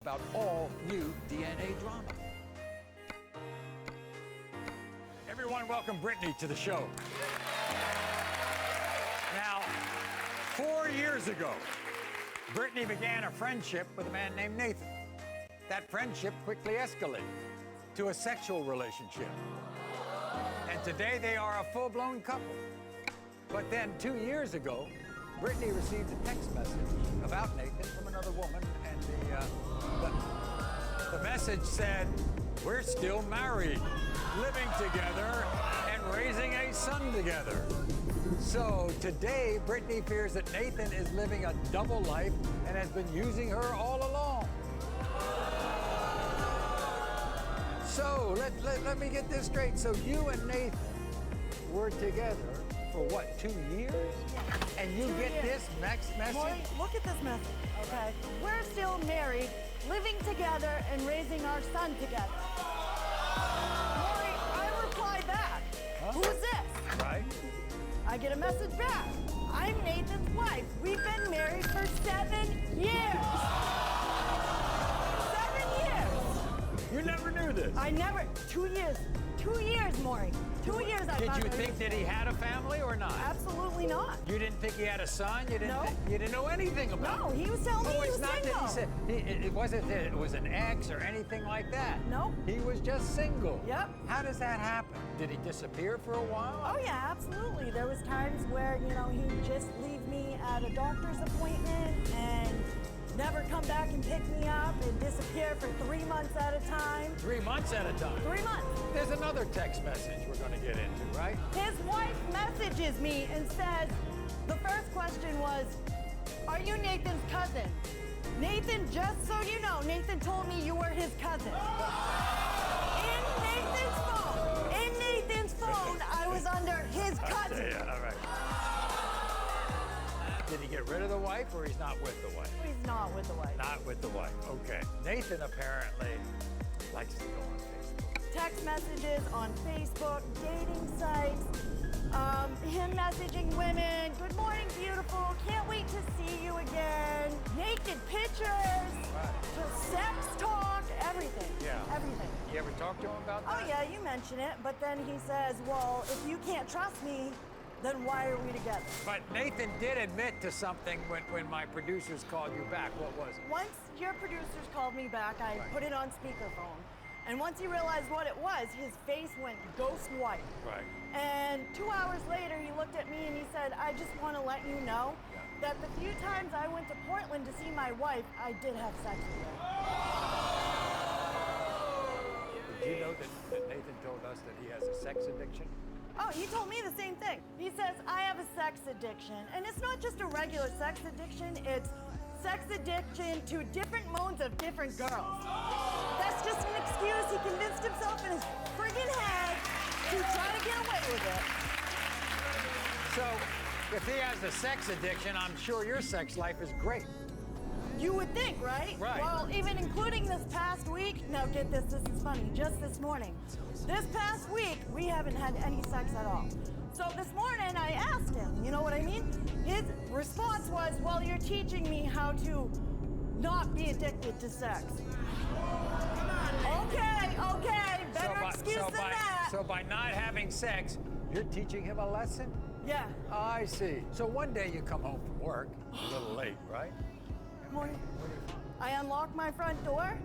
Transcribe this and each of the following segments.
about all new DNA drama. Everyone, welcome Brittany to the show. Now, 4 years ago, Brittany began a friendship with a man named Nathan. That friendship quickly escalated to a sexual relationship. And today they are a full-blown couple. But then 2 years ago, Brittany received a text message about Nathan from another woman, and the message said, "We're still married, living together, and raising a son together." So today, Brittany fears that Nathan is living a double life and has been using her all along. So let me get this straight. So you and Nathan were together for what, 2 years? And you get this next message? Maury, look at this message, okay? We're still married, living together, and raising our son together. Maury, I reply back. Huh? Who's this? Right. I get a message back. I'm Nathan's wife. We've been married for 7 years. 7 years. You never knew this? I never, 2 years. 2 years, Maury. 2 years I Did thought you I think was- that he had a family or not? Absolutely not. You didn't think he had a son? You didn't. No. You didn't know anything about No, it. he was telling me Oh, he it's was not single. that he said it wasn't that it was an ex or anything like that. Nope. He was just single. Yep. How does that happen? Did he disappear for a while? Oh yeah, absolutely. There was times where, he'd just leave me at a doctor's appointment and never come back and pick me up and disappear for 3 months at a time. 3 months at a time. 3 months. There's another text message we're going to get into, right? His wife messages me and says, the first question was, "Are you Nathan's cousin?" Nathan, just so you know, Nathan told me you were his cousin. In Nathan's phone, I was under his cousin. Yeah, all right. Did he get rid of the wife or he's not with the wife? He's not with the wife. Not with the wife, okay. Nathan apparently likes to go on Facebook. Text messages on Facebook, dating sites, him messaging women, "Good morning, beautiful, can't wait to see you again," naked pictures, sex talk, everything. Yeah. Everything. You ever talk to him about that? Oh yeah, you mention it, but then he says, "Well, if you can't trust me, then why are we together?" But Nathan did admit to something when my producers called you back. What was it? Once your producers called me back, I put it on speakerphone. And once he realized what it was, his face went ghost white. Right. And 2 hours later, he looked at me and he said, "I just want to let you know that the few times I went to Portland to see my wife, I did have sex with her." Did you know that Nathan told us that he has a sex addiction? Oh, he told me the same thing. He says, "I have a sex addiction." And it's not just a regular sex addiction, it's sex addiction to different modes of different girls. That's just an excuse he convinced himself in his friggin' head to try to get away with it. So, if he has a sex addiction, I'm sure your sex life is great. You would think, right? Right. Well, even including this past week, now get this is funny, just this morning. This past week, we haven't had any sex at all. So this morning, I asked him, you know what I mean? His response was, "Well, you're teaching me how to not be addicted to sex." Okay, better excuse than that. So by not having sex, you're teaching him a lesson? Yeah. I see. So one day you come home from work, a little late, right? Morning. I unlock my front door.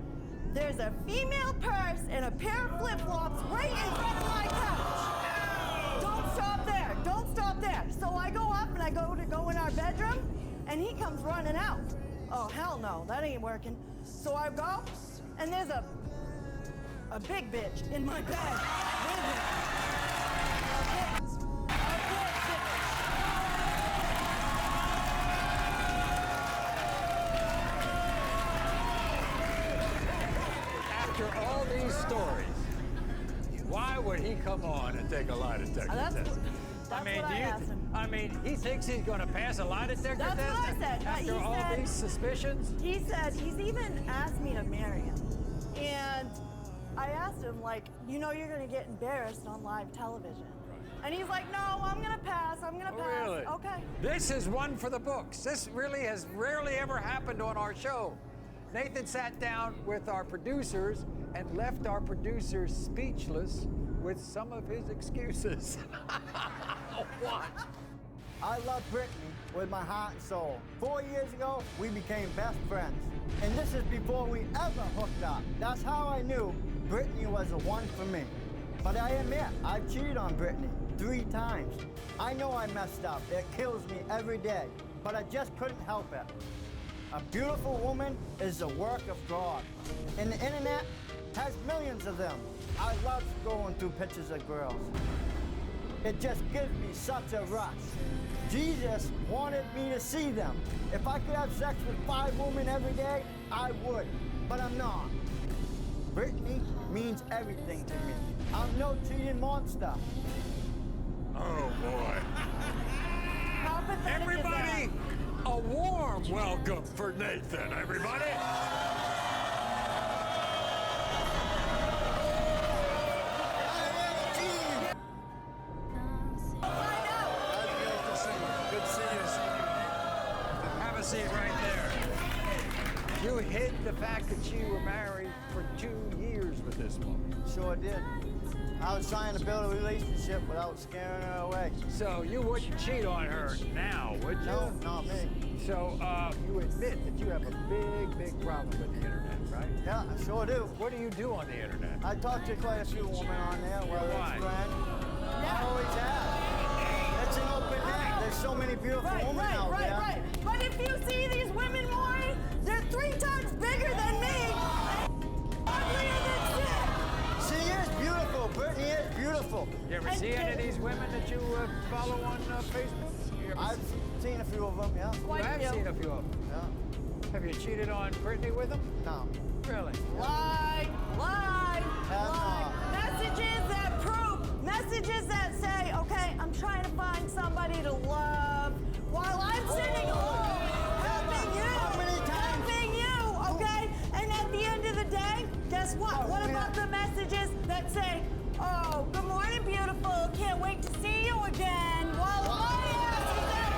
There's a female purse and a pair of flip-flops right in front of my couch. Don't stop there. Don't stop there. So I go up and I go in our bedroom, and he comes running out. Oh, hell no. That ain't working. So I go, and there's a big bitch in my bed with him. A big bitch. After all these stories, why would he come on and take a lie detector That's test? what I asked him. I mean, he thinks he's going to pass a lie detector That's test what I said. after He all said- these suspicions? He said, he's even asked me to marry him. And I asked him, you're going to get embarrassed on live television. And he's like, "No, I'm going to pass. I'm going to pass." Really? Okay. This is one for the books. This really has rarely ever happened on our show. Nathan sat down with our producers and left our producers speechless with some of his excuses. What? I love Brittany with my heart and soul. 4 years ago, we became best friends. And this is before we ever hooked up. That's how I knew Brittany was the one for me. But I admit, I've cheated on Brittany 3 times. I know I messed up. It kills me every day. But I just couldn't help it. A beautiful woman is the work of God. And the internet has millions of them. I love going through pictures of girls. It just gives me such a rush. Jesus wanted me to see them. If I could have sex with 5 women every day, I would. But I'm not. Brittany means everything to me. I'm no cheating monster. Oh, boy. How pathetic Everybody, is a warm welcome for Nathan, everybody. Have a seat right there. You hid the fact that you were married for 2 years with this woman. Sure did. I was trying to build a relationship without scaring her away. So you wouldn't cheat on her now, would you? No, not me. So you admit that you have a big, big problem with the internet, right? Yeah, I sure do. What do you do on the internet? I talked to quite a few women on there, whether Why? it's friends. I always have. It's an open net. There's so many beautiful women out there. Right. But if you see these women, Maury, they're 3 times bigger than me. Uglier than shit. She is beautiful. Brittany is beautiful. You ever see any of these women that you follow on Facebook? You ever I've seen a few of them, yeah. You Quite a have few. seen a few of them. Yeah. Have you cheated on Brittany with them? No. Really? Lie. not. Messages that prove, messages that say, okay, I'm trying to find somebody to love while I'm sitting home helping you. How many times? Helping you, okay? And at the end of the day, guess what? Oh, What yeah. about the messages that say, oh, good morning, beautiful. Can't wait to see you again. While my ass is at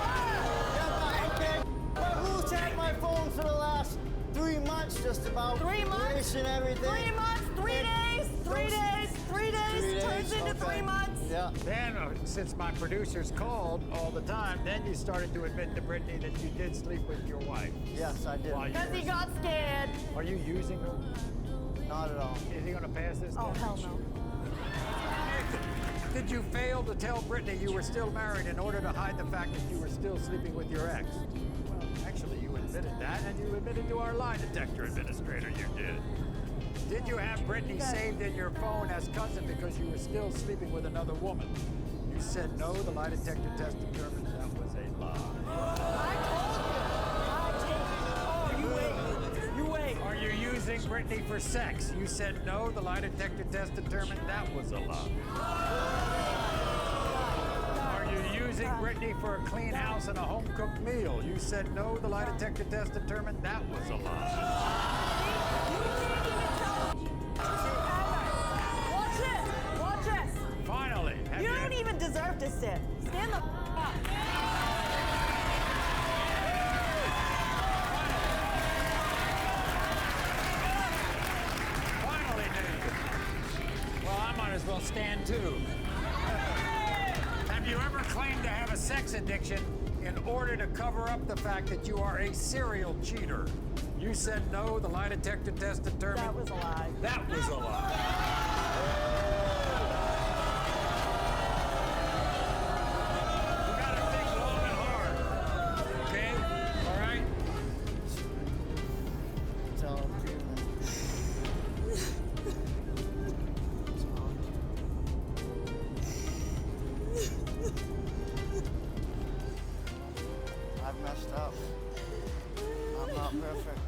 work. Yeah, but who's had my phone for the last 3 months just about? 3 months? Erasing everything. 3 months, 3 days, 3 days, 3 days, turns into okay. 3 months. Yeah. Then, since my producers called all the time, then you started to admit to Brittany that you did sleep with your wife. Yes, I did. While you Because he were- got scared. Are you using her? Not at all. Is he going to pass this Oh, test? hell no. Did you fail to tell Brittany you were still married in order to hide the fact that you were still sleeping with your ex? Well, actually, you admitted that, and you admitted to our lie detector administrator you did. Did you have Brittany saved in your phone as cousin because you were still sleeping with another woman? You said no, the lie detector test determined that was a lie. You wait. Are you using Brittany for sex? You said no, the lie detector test determined that was a lie. Are you using Brittany for a clean house and a home-cooked meal? You said no, the lie detector test determined that was a lie. Watch this. Finally, have You don't even deserve to sit. Stand the up. Finally, Nathan. Well, I might as well stand too. Have you ever claimed to have a sex addiction in order to cover up the fact that you are a serial cheater? You said no, the lie detector test determined That was a lie. that was a lie. You gotta think long and hard. Okay? All right? So, I've messed up. I'm not perfect.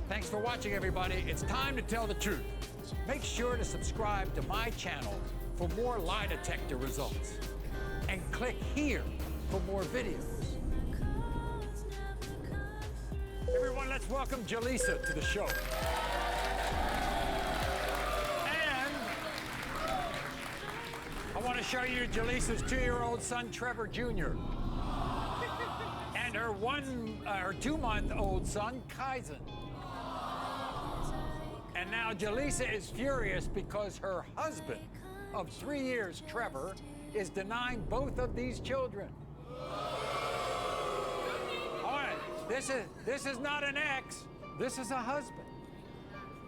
Thanks for watching, everybody. It's time to tell the truth. Make sure to subscribe to my channel for more lie detector results. And click here for more videos. Everyone, let's welcome Jaleesa to the show. And I want to show you Jaleesa's 2-year-old son, Trevor Jr. And her 2-month-old son, Kaizen. And now Jaleesa is furious because her husband of 3 years, Trevor, is denying both of these children. All right, this is not an ex, this is a husband.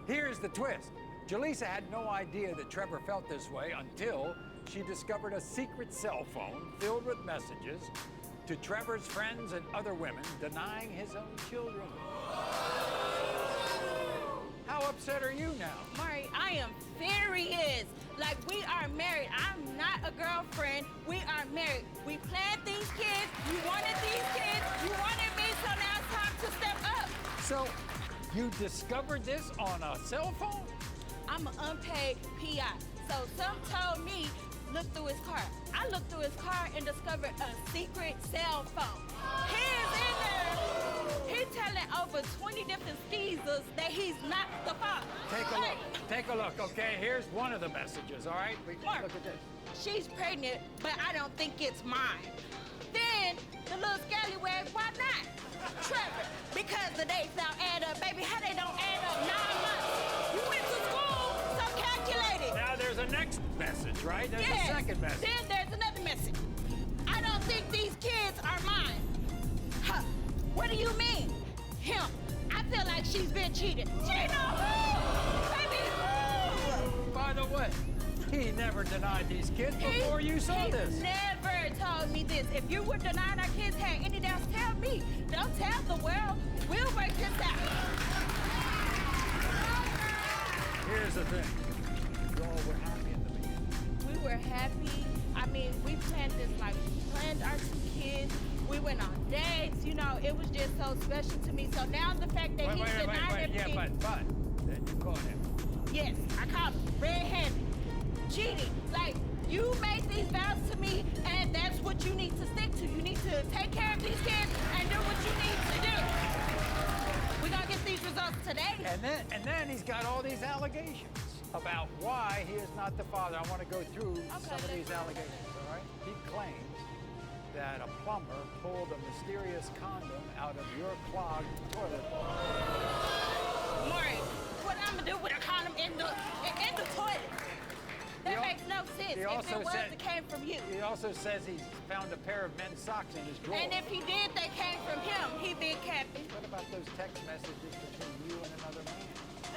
Here's the twist. Jaleesa had no idea that Trevor felt this way until she discovered a secret cell phone filled with messages to Trevor's friends and other women denying his own children. How upset are you now? Mari, I am furious. Like, we are married. I'm not a girlfriend. We are married. We planned these kids. You wanted these kids. You wanted me, so now it's time to step up. So, you discovered this on a cell phone? I'm an unpaid PI. So some told me, look through his car. I looked through his car and discovered a secret cell phone. He's in there. He's telling over 20 different skeezers that he's not the father. Take a look, okay? Here's one of the messages, all right? Mark, Look at this. she's pregnant, but I don't think it's mine. Then the little scallywag, why not? Trevor, because the dates don't add up. Baby, how they don't add up? 9 months. You went to school, so calculate it. Now there's a next message, right? There's Yes. a second message. Then there's another message. I don't think these kids are mine. Huh. What do you mean? Him. I feel like she's been cheated. Cheated on who? Baby, who? By the way, he never denied these kids before you saw this. He never told me this. If you were denying our kids had any doubts, tell me. Don't tell the world. We'll work this out. Here's the thing. You all were happy in the beginning. We were happy. I mean, we planned this, like, we planned our 2 kids. We went on dates, you know, it was just so special to me. So now the fact that he's denying everything. Yeah, but then you caught him. Yes, I caught him red-handed, cheating. Like, you made these vows to me, and that's what you need to stick to. You need to take care of these kids and do what you need to do. We're gonna get these results today. And then he's got all these allegations about why he is not the father. I want to go through some of these allegations, all right? He claims that a plumber pulled a mysterious condom out of your clogged toilet bowl. Maury, what I'm gonna do with a condom in the toilet? That makes no sense. If it was, it came from you. He also says he found a pair of men's socks in his drawer. And if he did, they came from him. He been capping. What about those text messages between you and another man?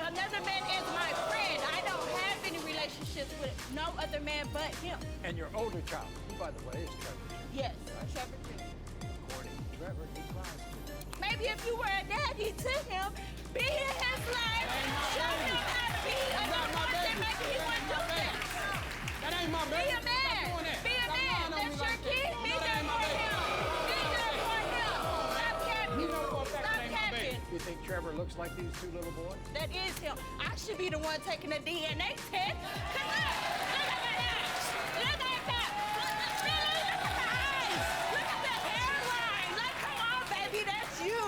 Another man is my friend. I don't have any relationships with no other man but him. And your older child, who, by the way, is Trevor. Yes, Trevor Jr. According to Trevor, he cries too much. Maybe if you were a daddy to him, be in his life, show him how to be a good person, maybe he wouldn't do that. That ain't my baby. Be a man. Be a man. That's your kid. Be there for him. Be there for him. Stop capping. Stop capping. You think Trevor looks like these 2 little boys? That is him. I should be the one taking a DNA test. Cause look at that eyes. Look at that. Look at the eyes. Look at the hairline. Like, come on, baby, that's you.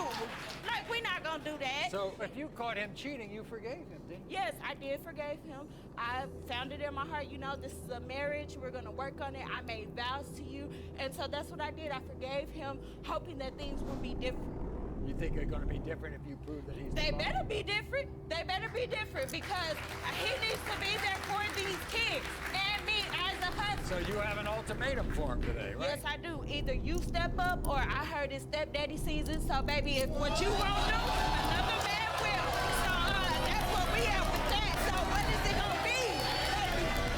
Like, we're not gonna do that. So if you caught him cheating, you forgave him, didn't you? Yes, I did forgive him. I found it in my heart, you know, this is a marriage. We're gonna work on it. I made vows to you. And so that's what I did. I forgave him, hoping that things would be different. You think they're going to be different if you prove that he's They the father? better be different. They better be different because he needs to be there for these kids and me as a husband. So you have an ultimatum for him today, right? Yes, I do. Either you step up or I heard it's stepdaddy season. So, baby, if what you won't do, another man will. So, that's what we have with that. So, what is it going to be?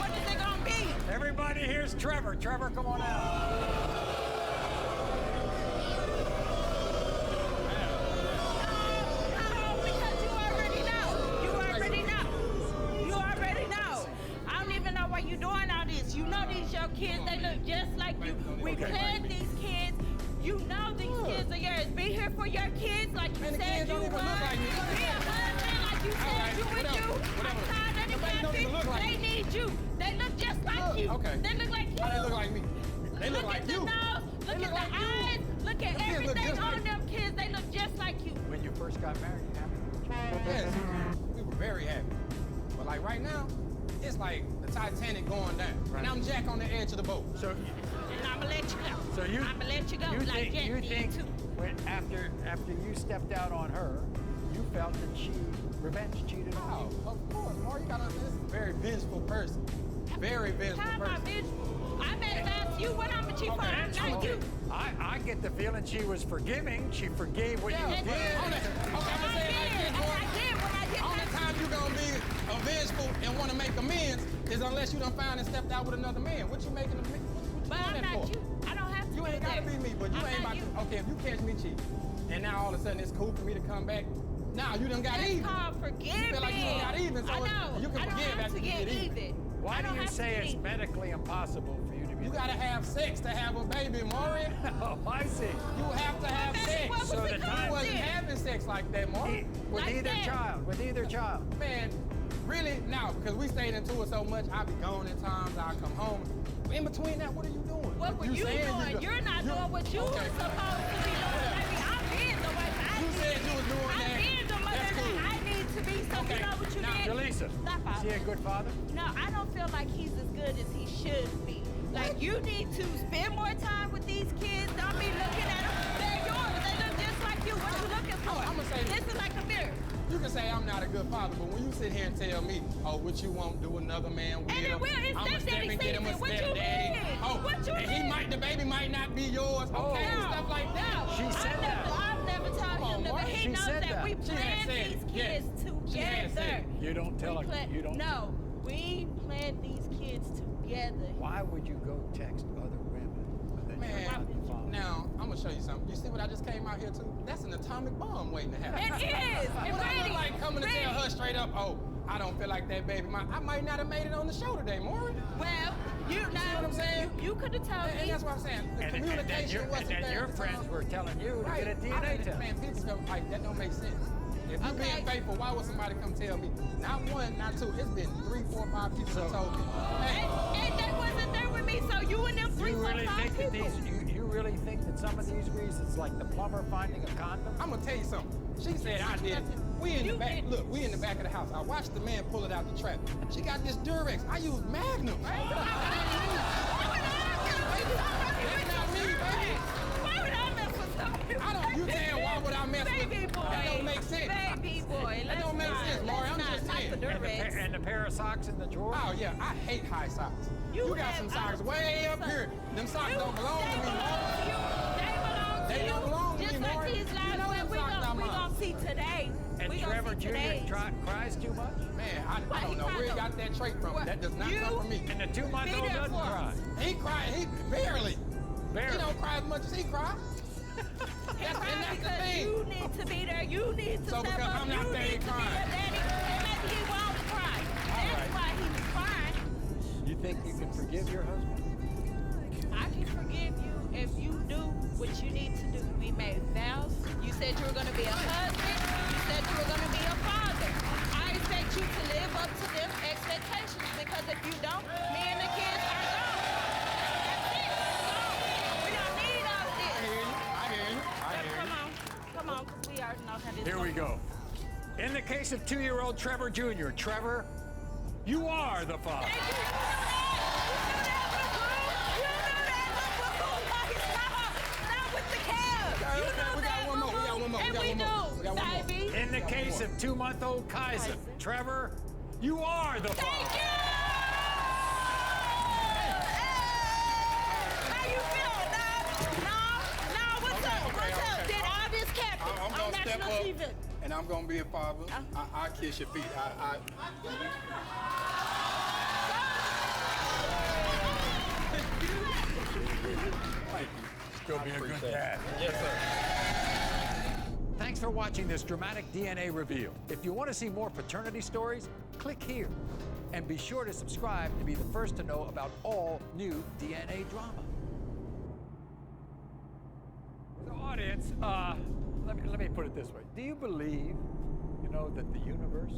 What is it going to be? Everybody, here's Trevor. Trevor, come on out. Because you already know. You already know. You already know. I don't even know why you're doing all this. You know these your kids. They look just like you. We planned these kids. You know these kids are yours. Be here for your kids like you said you would. Be a husband like you said you would do. I'm tired of the camping. They need you. They look just like you. Okay. They look like you. How they look like me? They look like at the you. nose. Look at the eyes. Look at everything on them kids. They look just like you. When you first got married, you happy? Yes, we were very happy. But like right now, it's like the Titanic going down. And I'm Jack on the edge of the boat. So, And I'ma let you go. so you, I'ma let you go you like think, Jet you did think too. when, after you stepped out on her, you felt that she revenge cheated on Oh, you. of course, Mar. You gotta understand, this is a very vengeful person. Very vengeful How am I person. vengeful? I made ask you what I'm a cheat for. I'm not you. I get the feeling she was forgiving. She forgave what you Yeah, did. okay, I'm gonna say it like this, Mar. I did when I did Only time you gonna be vengeful and want to make amends is unless you done found and stepped out with another man. What you making a what you But I'm doing that not for? you. I don't have to You do ain't gotta that. be me, but you I'm ain't not about you. to. Okay, if you catch me cheating, and now all of a sudden it's cool for me to come back. Now you done got That's even. called forgiving. You feel like you done got even, so I know. you can I don't forgive have after to you get get even. Why I do don't you have to say get it's even. medically impossible for you to be? You gotta have sex to have a baby, Maury. Oh, I see. You have to have sex. What was So the the time You wasn't content? having sex like that, Maury. With Like either that. child. With either child. Man, really? Now, because we stayed into it so much, I be gone at times, I come home. In between that, what are you doing? What were you saying doing? You're not doing what you Okay. were supposed to be doing, baby. I'm being the way I You need said to you was be. doing I'm that. being the mother That's cool. that I need to be. So Okay. you know what you Now, did? Jaleesa, Stop, is he a good father? No, I don't feel like he's as good as he should be. Like, you need to spend more time with these kids. Don't be looking at them. They're yours. They look just like you. What you looking for? I'ma say this. This is like a mirror. You can say I'm not a good father, but when you sit here and tell me, oh, what you won't do another man with And it him, will. It's I'ma step stepdaddy and get him a season. What you stepdaddy. mean? Oh, What you and mean? the baby might not be yours. Okay, Oh. stuff like that. No, She said that. I've never told Come on, him that, Mark. but he She knows said that that. we She had plan said these it. Yes. kids She had said together. it. You don't tell We her. plan- You don't. No, we plan these kids together. Why would you go text other women? That you're Man, not the father? now, I'm going to show you something. You see what I just came out here to? That's an atomic bomb waiting to happen. It is. What It I ready. look like coming to tell her straight up, oh, I don't feel like that baby. I might not have made it on the show today, Maury. Well, you know what I'm saying? You could have told And me. that's what I'm saying. The communication wasn't and then there your at the friends time. were telling you to Right. get a I DNA didn't- test. Man, people come like that don't make sense. If you Okay. being faithful, why would somebody come tell me? Not one, not two. It's been 3, 4, 5 people that told me. Hey, And they wasn't there with me, so you and them Do 3, you 4, really 5 think that people. you really think that some of these reasons, like the plumber finding a condom? I'm gonna tell you something. She said I did it. We in the You back. did. Look, we in the back of the house. I watched the man pull it out the trap. She got this Durex. I use Magnum. That's not me, baby. Why would I mess with something? I don't. You saying why would I mess with? Baby boy. That don't make sense. Baby boy. That don't make sense, Maury. I'm just saying. Not the And Durex. and the pair of socks in the drawer? Oh yeah, I hate high socks. You You got have some socks other way up socks. here. Them socks don't belong to They me, belong Maury. to you. They belong to They you. don't belong to Just me, like Maury. these You last know ones them we socks not gonna mine. see today. And We gonna Trevor see Jr. today. cries too much? Man, I Why don't he know cry where he though? got that trait from. What? That does not You- come from me. And the 2-month-old Be there doesn't for cry. us. He cried. He barely. Barely. He don't cry as much as he cry. He and cried that's the because thing. you need to be there. You need to So step because up. I'm not you there, need he to be crying. there, Daddy. And maybe he won't cry. That's right. why he was crying. You think you can forgive your husband? I can forgive you if you do what you need to do. We made vows. You said you were going to be a husband. You said you were going to be a father. I expect you to live up to them expectations because if you don't, me and the kids are gone. That's it. Gone. We don't need all of I this. hear you. I hear you. I hear you. Come on, because we already know how this Here we go. In the case of 2-year-old Trevor Jr., Trevor, you are the father. Thank you. You knew that, boo-boo. Not with the cab. You Okay, know we got that, one more. We got one more. And We got we one more. We got one more. do, baby. In the case of 2-month-old Kaiser, Trevor, you are the Thank father. you. How you feel? Nah, what's up? What's up? okay. Did all this captain I'm on gonna step national up, TV? and I'm gonna be a father. I kiss your feet. Thank you. Still be a good dad. Yes, sir. Thanks for watching this dramatic DNA reveal. If you want to see more paternity stories, click here. And be sure to subscribe to be the first to know about all new DNA drama. So audience, let me put it this way. Do you believe, that the universe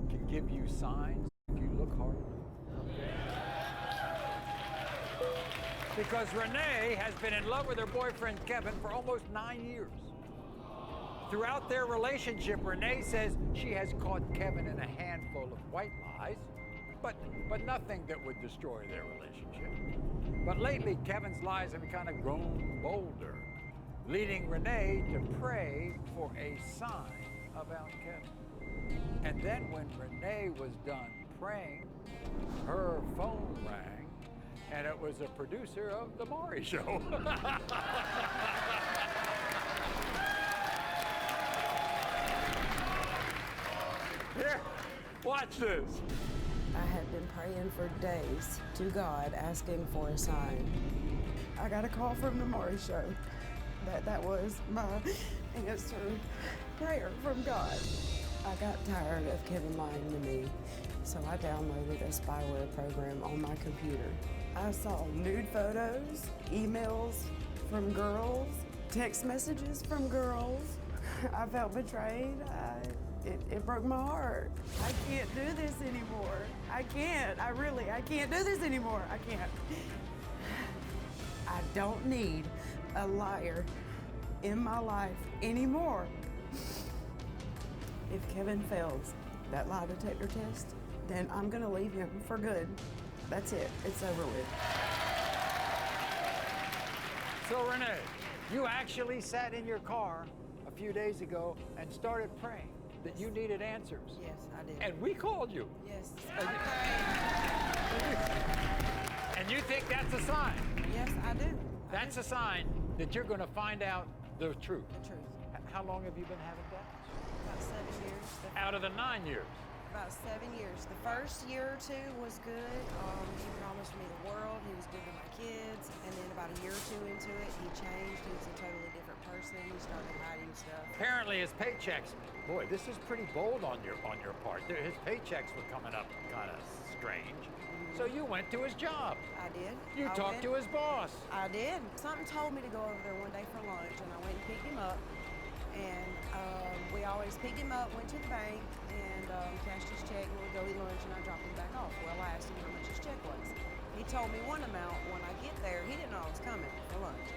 can give you signs if you look hard enough? Because Renee has been in love with her boyfriend Kevin for almost 9 years. Throughout their relationship, Renee says she has caught Kevin in a handful of white lies, but nothing that would destroy their relationship. But lately, Kevin's lies have kind of grown bolder, leading Renee to pray for a sign about Kevin. And then when Renee was done praying, her phone rang, and it was a producer of The Maury Show. Here, watch this. I had been praying for days to God, asking for a sign. I got a call from the Maury Show. That was my answer prayer from God. I got tired of Kevin lying to me, so I downloaded a spyware program on my computer. I saw nude photos, emails from girls, text messages from girls. I felt betrayed. It broke my heart. I can't do this anymore. I can't. I can't do this anymore. I can't. I don't need a liar in my life anymore. If Kevin fails that lie detector test, then I'm gonna leave him for good. That's it. It's over with. So Renee, you actually sat in your car a few days ago and started praying that you needed answers. Yes, I did. And we called you. Yes, And you think that's a sign? yes, I do. That's a sign that you're going to find out the truth. The truth. How long have you been having doubts? About 7 years. Out of the 9 years. About 7 years. The first year or two was good. He promised me the world. He was good to my kids. And then about a year or two into it, he changed. He was a totally different person. He started hiding stuff. Apparently his paychecks, boy, this is pretty bold on your part. His paychecks were coming up kind of strange. So you went to his job. I did. You talked to his boss. I did. Something told me to go over there one day for lunch, and I went and picked him up. And we always picked him up, went to the bank, and cashed his check, and we'd go eat lunch, and I dropped him back off. Well, I asked him how much his check was. He told me one amount. When I get there, he didn't know I was coming for lunch.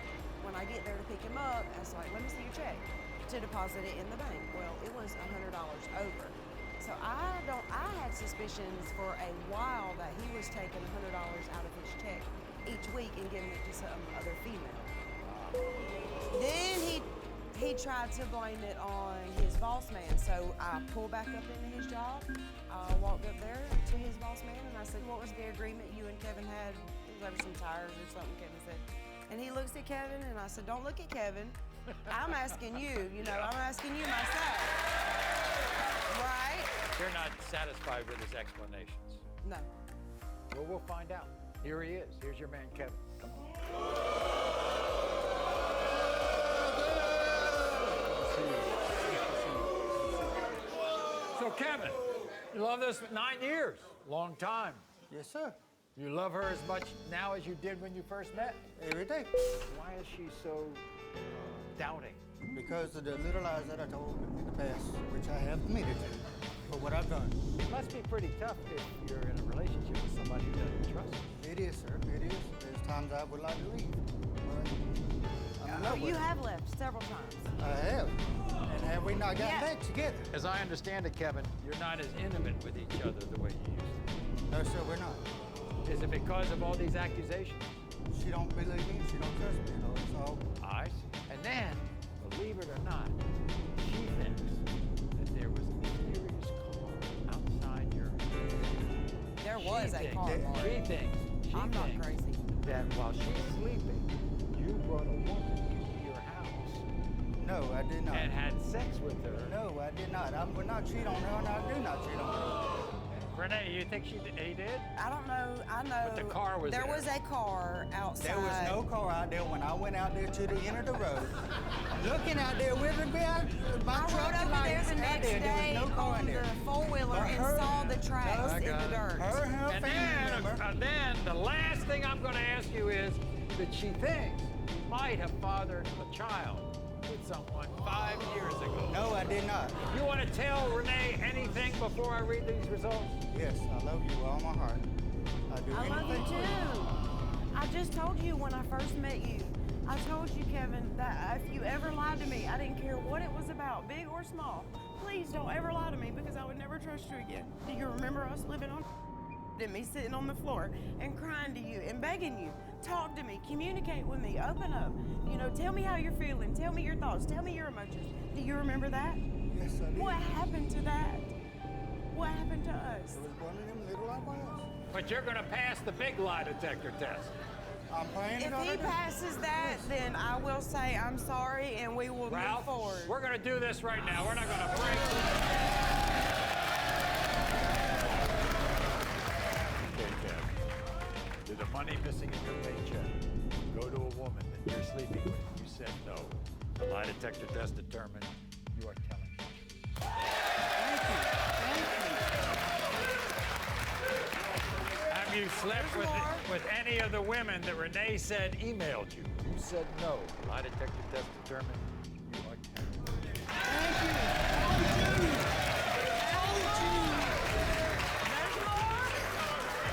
When I get there to pick him up, I was like, let me see your check, to deposit it in the bank. Well, it was $100 over. So I had suspicions for a while that he was taking $100 out of his check each week and giving it to some other female. Then he tried to blame it on his boss man. So I pulled back up into his job. I walked up there to his boss man and I said, what was the agreement you and Kevin had? It was over some tires or something, Kevin said. And he looks at Kevin and I said, don't look at Kevin. I'm asking you, I'm asking you myself. Right? You're not satisfied with his explanations. No. Well, we'll find out. Here he is. Here's your man, Kevin. Come on. So, Kevin, you love this 9 years. Long time. Yes, sir. You love her as much now as you did when you first met? Every day. Why is she so doubting? Because of the little lies that I told in the past, which I have admitted to, for what I've done. It must be pretty tough if you're in a relationship with somebody who doesn't trust you. It is, sir. It is. There's times I would like to leave. But I'm in love with You her. have left several times. I have. And have we not gotten back together? As I understand it, Kevin, you're not as intimate with each other the way you used to. No, sir, we're not. Is it because of all these accusations? She don't believe me. She don't trust me. It's all. I see. And then, believe it or not, she thinks that there was a mysterious car outside your house. There was a car, She Maury. thinks I'm not crazy. that while she's sleeping, you brought a woman into your house No, I did not. and had sex with her. No, I did not. I would not cheat on her, and I do not cheat on her. Renee, you think he did? I don't know. I know. But the car was there. there. Was a car outside. There was no car out there when I went out there to the end of the road. Looking out there with my I truck rode over there lights the out next there. There day was no car on in the there. four-wheeler But and her- saw the tracks I in the got it. dirt. Her and her And family member. then the last thing I'm going to ask you is that she thinks you might have fathered a child with someone 5 years ago. No, I did not. You want to tell Renee anything before I read these results? Yes, I love you with all my heart. I do I love you anything for too. I just told you when I first met you. I told you, Kevin, that if you ever lied to me, I didn't care what it was about, big or small. Please don't ever lie to me because I would never trust you again. Do you remember us living on and me sitting on the floor and crying to you and begging you? Talk to me, communicate with me, open up. Tell me how you're feeling, tell me your thoughts, tell me your emotions. Do you remember that? What happened to that? What happened to us? It was one of them little like us. But you're going to pass the big lie detector test. I'm playing it If he already. passes that, then I will say I'm sorry and we will move Ralph, forward. we're going to do this right now. We're not going to break. Okay, Kev. Did the money missing in your paycheck go to a woman that you're sleeping with? You said no. The lie detector test determined you are telling the truth. Have you slept with any of the women that Renee said emailed you? You said no. The lie detector test determined you are telling the truth.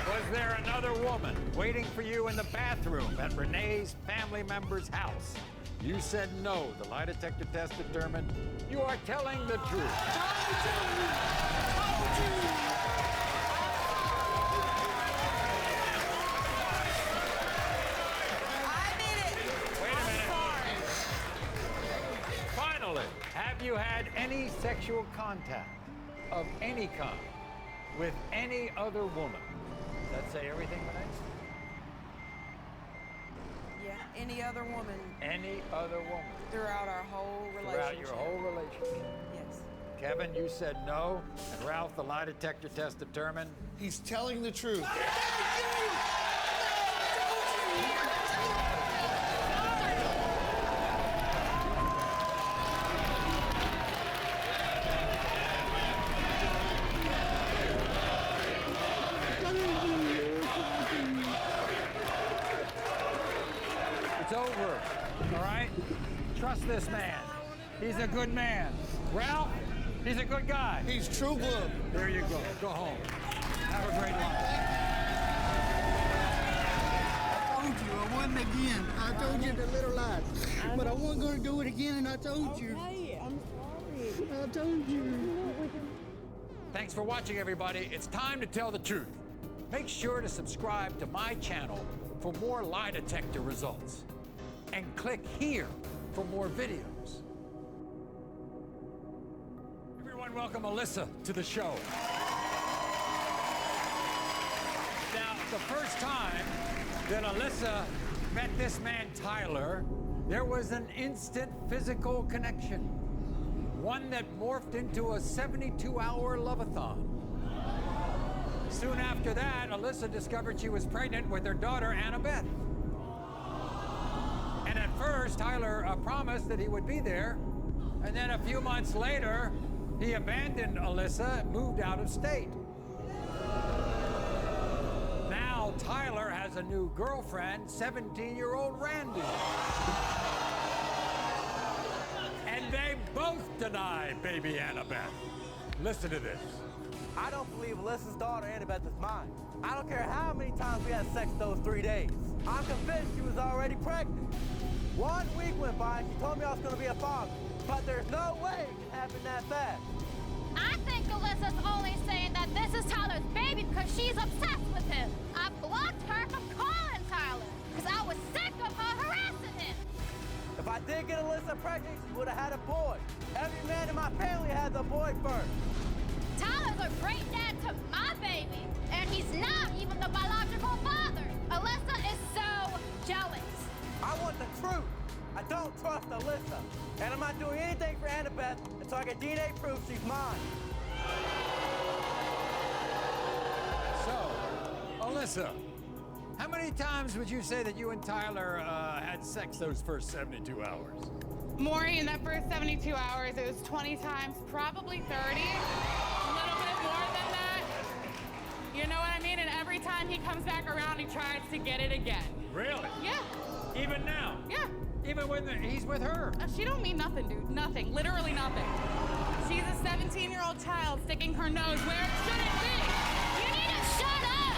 Was there another woman waiting for you in the bathroom at Renee's family member's house? You said no. The lie detector test determined you are telling the truth. I did it. Wait a I'm minute. sorry. Finally, have you had any sexual contact of any kind with any other woman? Does that say everything, Renee? Yeah, any other woman Any other woman throughout our whole relationship. throughout your whole relationship? Yes. Kevin, you said no, and Ralph, the lie detector test determined. He's telling the truth. It's over, all right? Trust this man. He's a good man. Ralph, he's a good guy. He's true blue. There you go. Go home. Have a great life. I told you, I wasn't again. I told you the little lies. But I wasn't going to do it again, and I told you. Okay, I'm sorry. I told you. Thanks for watching, everybody. It's time to tell the truth. Make sure to subscribe to my channel for more lie detector results. And click here for more videos. Everyone, welcome Alyssa to the show. Now, the first time that Alyssa met this man, Tyler, there was an instant physical connection. One that morphed into a 72-hour love-a-thon. Soon after that, Alyssa discovered she was pregnant with her daughter, Annabeth. And at first, Tyler promised that he would be there. And then a few months later, he abandoned Alyssa and moved out of state. Now, Tyler has a new girlfriend, 17-year-old Randy. And they both deny baby Annabeth. Listen to this. I don't believe Alyssa's daughter Annabeth is mine. I don't care how many times we had sex those 3 days. I'm convinced she was already pregnant. 1 week went by and she told me I was going to be a father. But there's no way it can happen that fast. I think Alyssa's only saying that this is Tyler's baby because she's obsessed with him. I blocked her from calling Tyler because I was sick of her harassing him. If I did get Alyssa pregnant, she would have had a boy. Every man in my family had the boy first. Tyler's a great dad to my baby, and he's not even the biological father. Alyssa is so jealous. I want the truth. I don't trust Alyssa. And I'm not doing anything for Annabeth until I get DNA proof she's mine. So, Alyssa, how many times would you say that you and Tyler had sex those first 72 hours? Maury, in that first 72 hours, it was 20 times, probably 30. A little bit more than that. You know what I mean? And every time he comes back around, he tries to get it again. Really? Yeah. Even now? Yeah. Even when he's with her? She don't mean nothing, dude. Nothing. Literally nothing. She's a 17-year-old child sticking her nose where it shouldn't be. You need to shut up.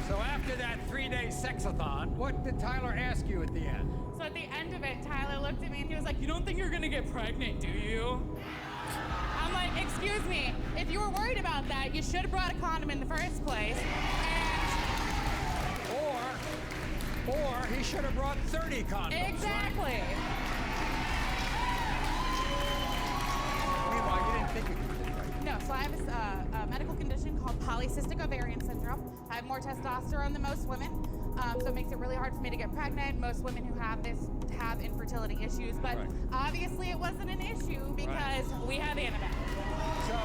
So after that 3-day sexathon, what did Tyler ask you at the end? So at the end of it, Tyler looked at me and he was like, "You don't think you're gonna get pregnant, do you?" I'm like, "Excuse me, if you were worried about that, you should have brought a condom in the first place." Or he should have brought 30 condoms. Exactly. Right? think you can get pregnant? No, so I have a medical condition called polycystic ovarian syndrome. I have more testosterone than most women, so it makes it really hard for me to get pregnant. Most women who have this have infertility issues, but obviously it wasn't an issue because we have Annabelle. So,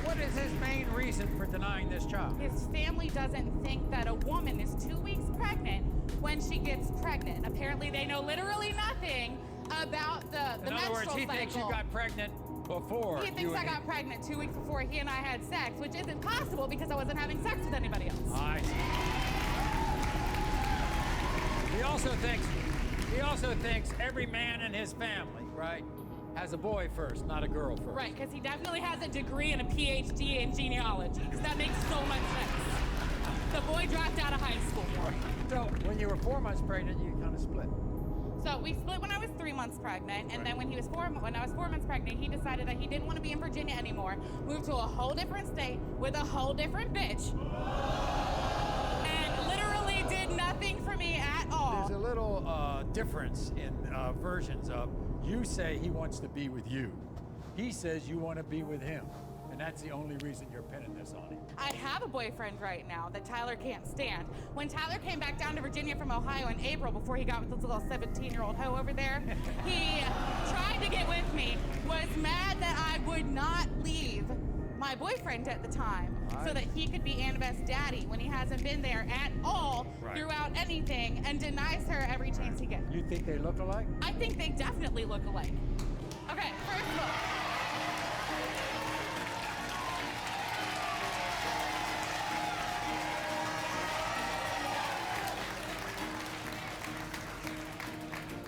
what is his main reason for denying this child? His family doesn't think that a woman is 2 weeks pregnant when she gets pregnant. Apparently they know literally nothing about the In other words, he thinks you got pregnant before. He thinks I got pregnant 2 weeks before he and I had sex, which isn't possible because I wasn't having sex with anybody else. I see. He also thinks every man in his family, right, has a boy first, not a girl first. Right, because he definitely has a degree and a PhD in genealogy, because that makes so much sense. The boy dropped out of high school. So when you were 4 months pregnant, you kind of split. So we split when I was 3 months pregnant, and then when I was 4 months pregnant, he decided that he didn't want to be in Virginia anymore, moved to a whole different state with a whole different bitch, and literally did nothing for me at all. There's a little difference in versions of, you say he wants to be with you. He says you want to be with him. And that's the only reason you're pinning this on him. I have a boyfriend right now that Tyler can't stand. When Tyler came back down to Virginia from Ohio in April before he got with this little 17-year-old hoe over there, he tried to get with me, was mad that I would not leave my boyfriend at the time so that he could be Annabeth's daddy when he hasn't been there at all throughout anything and denies her every chance he gets. You think they look alike? I think they definitely look alike. Okay, first of all,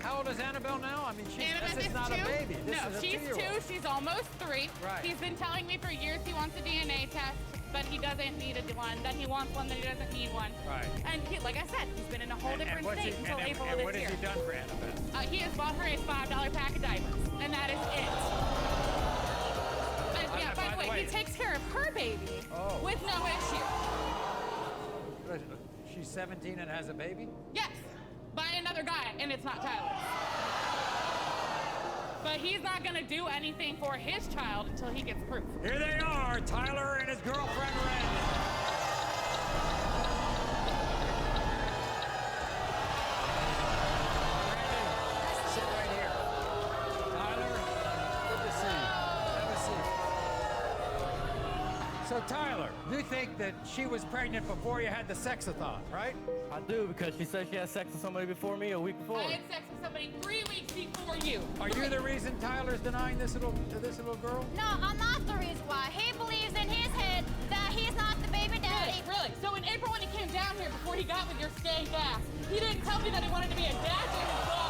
how old is Annabelle now? I mean, Annabeth this is not two. a baby. This No, is a she's 2-year-old. 2. She's almost 3. Right. He's been telling me for years he wants a DNA test, but he doesn't need one. Then he wants one, then he doesn't need one. Right. And he, like I said, he's been in a whole different state until April of and this what year. has he done for Annabelle? He has bought her a $5 pack of diapers, and that is it. And, yeah, by the way, he takes care of her baby with no issue. She's 17 and has a baby? Yes, by another guy, and it's not Tyler. But he's not gonna do anything for his child until he gets proof. Here they are, Tyler and his girlfriend, Randy. Randy, sit right here. Tyler, good to see you. Have a seat. So, Tyler, you think that she was pregnant before you had the sexathon, right? I do, because she said she had sex with somebody before me a week before. I had sex with somebody 3 weeks before you. Are you the reason Tyler's denying this little girl? No, I'm not the reason why. He believes in his head that he's not the baby daddy. Really? So in April when he came down here before he got with your stank ass, he didn't tell me that he wanted to be a dad to his daughter.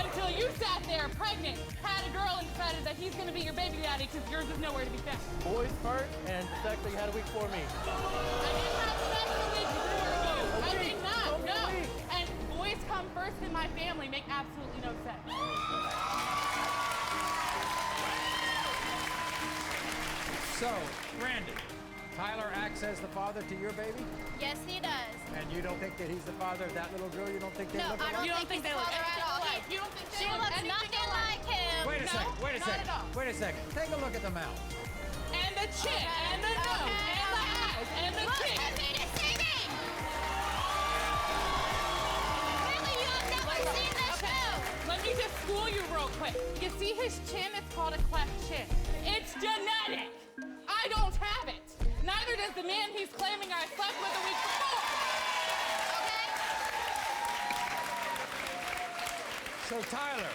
Until you sat there pregnant, had a girl, and decided that he's gonna be your baby daddy because yours is nowhere to be found. Boys first, and sex that you had a week before me. I didn't have sex a week before you. I did not, no. And boys come first in my family make absolutely no sense. So, Randy, Tyler acts as the father to your baby? Yes, he does. And you don't think that he's the father of that little girl? You don't think they No, look I alike? don't think he's the father at all. You don't think She looks nothing like him. Wait a second, wait a not second, at all. wait a second. Take a look at the mouth. And the chin, and the nose, and the eyes, and the Look chin. at me deceiving. Really, you have never seen this show. Let me just school you real quick. You see his chin? It's called a cleft chin. It's genetic. I don't have it. Neither does the man he's claiming I slept with a week before. So, Tyler,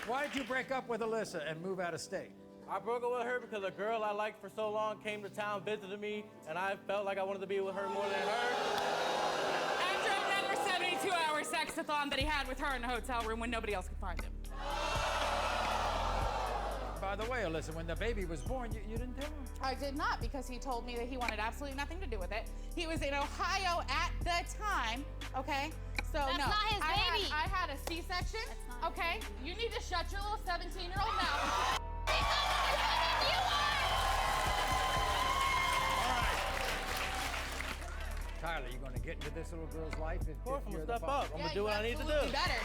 why did you break up with Alyssa and move out of state? I broke up with her because a girl I liked for so long came to town, visited me, and I felt like I wanted to be with her more than her. After another 72-hour sexathon that he had with her in a hotel room when nobody else could find him. By the way, Alyssa, when the baby was born, you didn't tell him? I did not, because he told me that he wanted absolutely nothing to do with it. He was in Ohio at the time, okay? So That's no, not his baby. I had a C-section, okay? You need to shut your little 17-year-old mouth. You are. All right. Tyler, you going to get into this little girl's life? Of course, I'm gonna step up. I'm gonna do what I need to do. Better.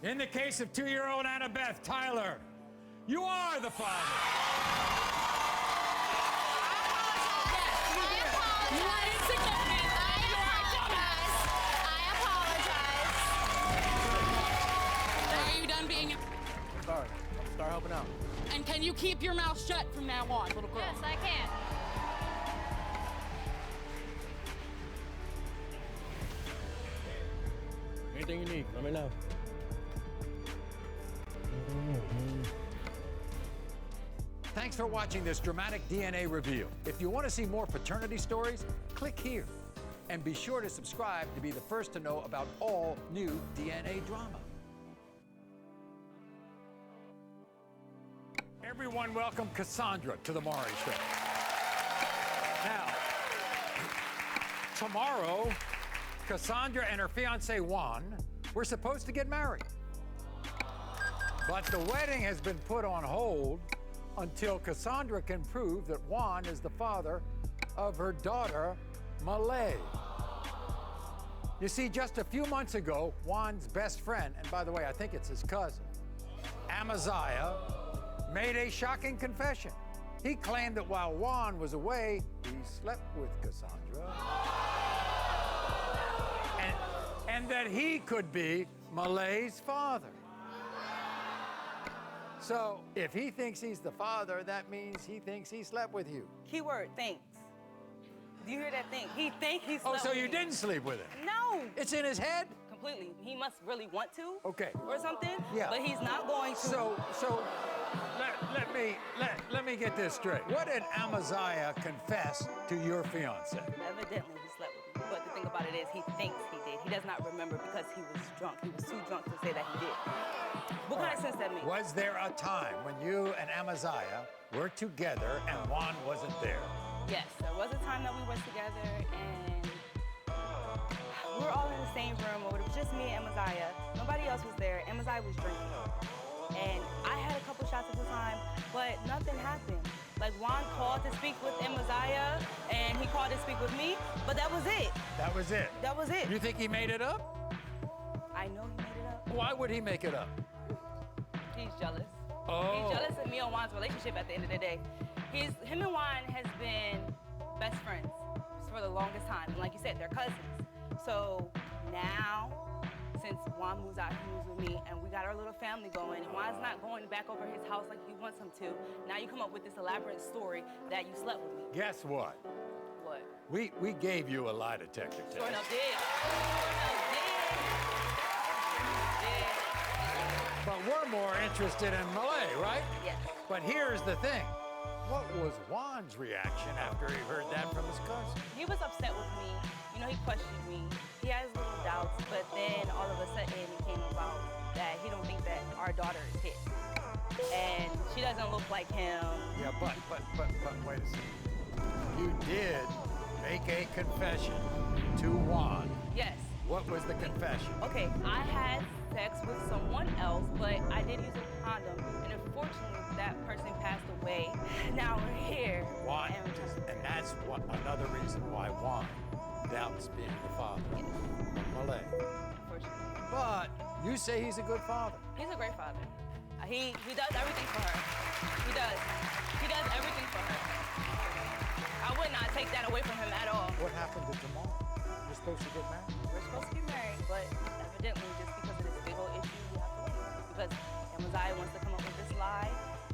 In the case of 2-year-old Annabeth, Tyler, you are the father. You are insignificant. I apologize. Are you done being... Sorry. I'm gonna start helping out. And can you keep your mouth shut from now on, little girl? Yes, I can. Anything you need, let me know. Thanks for watching this dramatic DNA reveal. If you want to see more paternity stories, click here. And be sure to subscribe to be the first to know about all new DNA drama. Everyone welcome Cassandra to the Maury Show. Now, tomorrow, Cassandra and her fiancé Juan were supposed to get married. But the wedding has been put on hold until Cassandra can prove that Juan is the father of her daughter, Malay. You see, just a few months ago, Juan's best friend, and by the way, I think it's his cousin, Amaziah, made a shocking confession. He claimed that while Juan was away, he slept with Cassandra. And that he could be Malay's father. So, if he thinks he's the father, that means he thinks he slept with you. Keyword, thinks. Do you hear that think? He think he slept Oh, so with you me. didn't sleep with him? No. It's in his head? Completely. He must really want to. Okay. Or something. Yeah. But he's not going to. So let me get this straight. What did Amaziah confess to your fiance? Evidently, he slept with me. But the thing about it is, he thinks he did. He does not remember because he was drunk. He was too drunk to say that he did. What kind of sense that makes? Was there a time when you and Amaziah were together and Juan wasn't there? Yes, there was a time that we were together and we were all in the same room, or it was just me and Amaziah. Nobody else was there. Amaziah was drinking. And I had a couple shots at the time, but nothing happened. Like Juan called to speak with Amaziah and he called to speak with me, but that was it. That was it? That was it. You think he made it up? I know he made it up. Why would he make it up? He's jealous. Oh. He's jealous of me and Juan's relationship at the end of the day. Him and Juan has been best friends for the longest time. And like you said, they're cousins. So now, since Juan moves out, he moves with me, and we got our little family going, and Juan's not going back over his house like he wants him to. Now you come up with this elaborate story that you slept with me. Guess what? What? We gave you a lie detector test. Sure enough did. Sure enough did. But we're more interested in Malay, right? Yes. But here's the thing. What was Juan's reaction after he heard that from his cousin? He was upset with me. You know, he questioned me. He has little doubts, but then all of a sudden it came about that he don't think that our daughter is his. And she doesn't look like him. Yeah, but wait a second. You did make a confession to Juan. Yes. What was the confession? Okay, I had sex with someone else, but I did use a condom, and unfortunately that person passed away. Now we're here. Juan, and that's another reason why Juan doubts being the father of Malay. Unfortunately. But you say he's a good father. He's a great father. He does everything for her. He does. He does everything for her. I would not take that away from him at all. What happened to tomorrow? You're supposed to get married? We're supposed to get married, but evidently just because of this big old issue, we have to wait. Because Amaziah wants to come up with this lie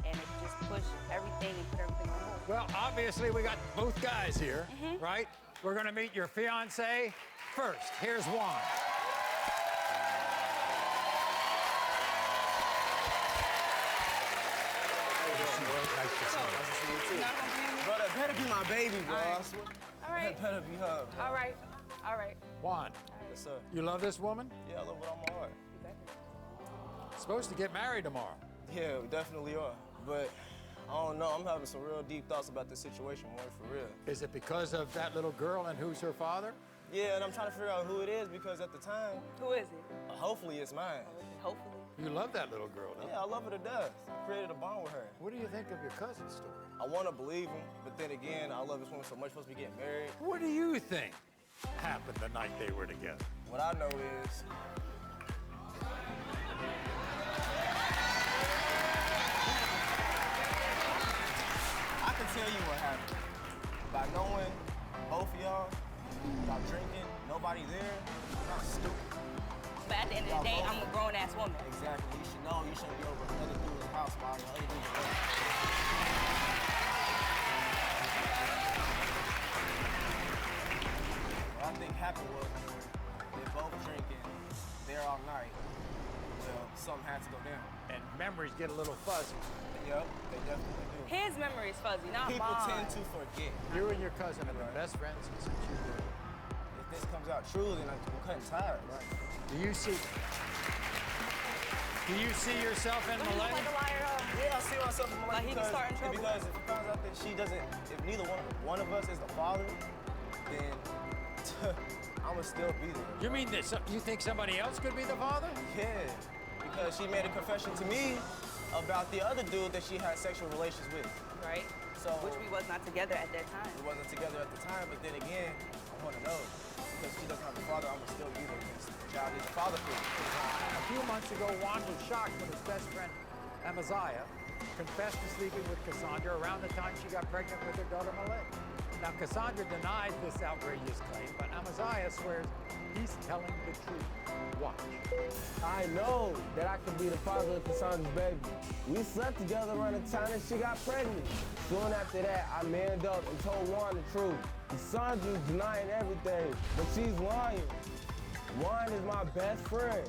and just push everything and put everything on hold. Well, obviously we got both guys here, right? We're gonna meet your fiance first. Here's Juan. Bro, that better be my baby, bro. I swear. All right. That better be her, bro. All right. All right. Juan, Yes, sir. you love this woman? Yeah, I love what I'm on. Supposed to get married tomorrow. Yeah, we definitely are. But I don't know. I'm having some real deep thoughts about this situation, more for real. Is it because of that little girl and who's her father? Yeah, and I'm trying to figure out who it is because at the time, Who is it? hopefully it's mine. Hopefully. You love that little girl, don't you? Yeah, I love her to death. I created a bond with her. What do you think of your cousin's story? I want to believe him, but then again, I love this woman so much. Supposed to be getting married. What do you think happened the night they were together? What I know is shouldn't be over other dudes' house while the other dudes are working. What I think happened was they both drinking, there all night. Well, something had to go down. And memories get a little fuzzy. Yep, they definitely do. His memory is fuzzy, not People mine. tend to forget. You and your cousin have been best friends since you were. If this comes out true, then I'm cutting ties. Right. Do you see yourself in Malay? Like a liar, Yeah, I see myself in Malay Like he can start in trouble? because if it finds out that she doesn't, if neither one of us is the father, then I'ma still be there. You mean that you think somebody else could be the father? Yeah, because she made a confession to me about the other dude that she had sexual relations with. right? So Which we was not together at that time. we wasn't together at the time, but then again, I want to know because she doesn't have a father. I'm gonna still be there because the child is a father figure. A few months ago, Juan was shocked when his best friend, Amaziah, confessed to sleeping with Cassandra around the time she got pregnant with her daughter, Malay. Now, Cassandra denied this outrageous claim, but Amaziah swears he's telling the truth. Watch. I know that I could be the father of Cassandra's baby. We slept together around the time that she got pregnant. Soon after that, I manned up and told Juan the truth. Cassandra's denying everything, but she's lying. Juan is my best friend.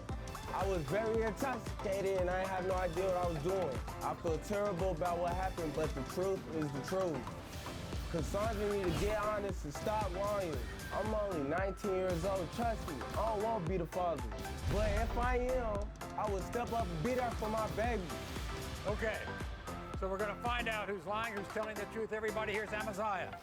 I was very intoxicated and I had no idea what I was doing. I feel terrible about what happened, but the truth is the truth. Cassandra need to get honest and stop lying. I'm only 19 years old, trust me. I don't want to be the father. But if I am, I would step up and be there for my baby. Okay, so we're gonna find out who's lying, who's telling the truth. Everybody here's Amaziah.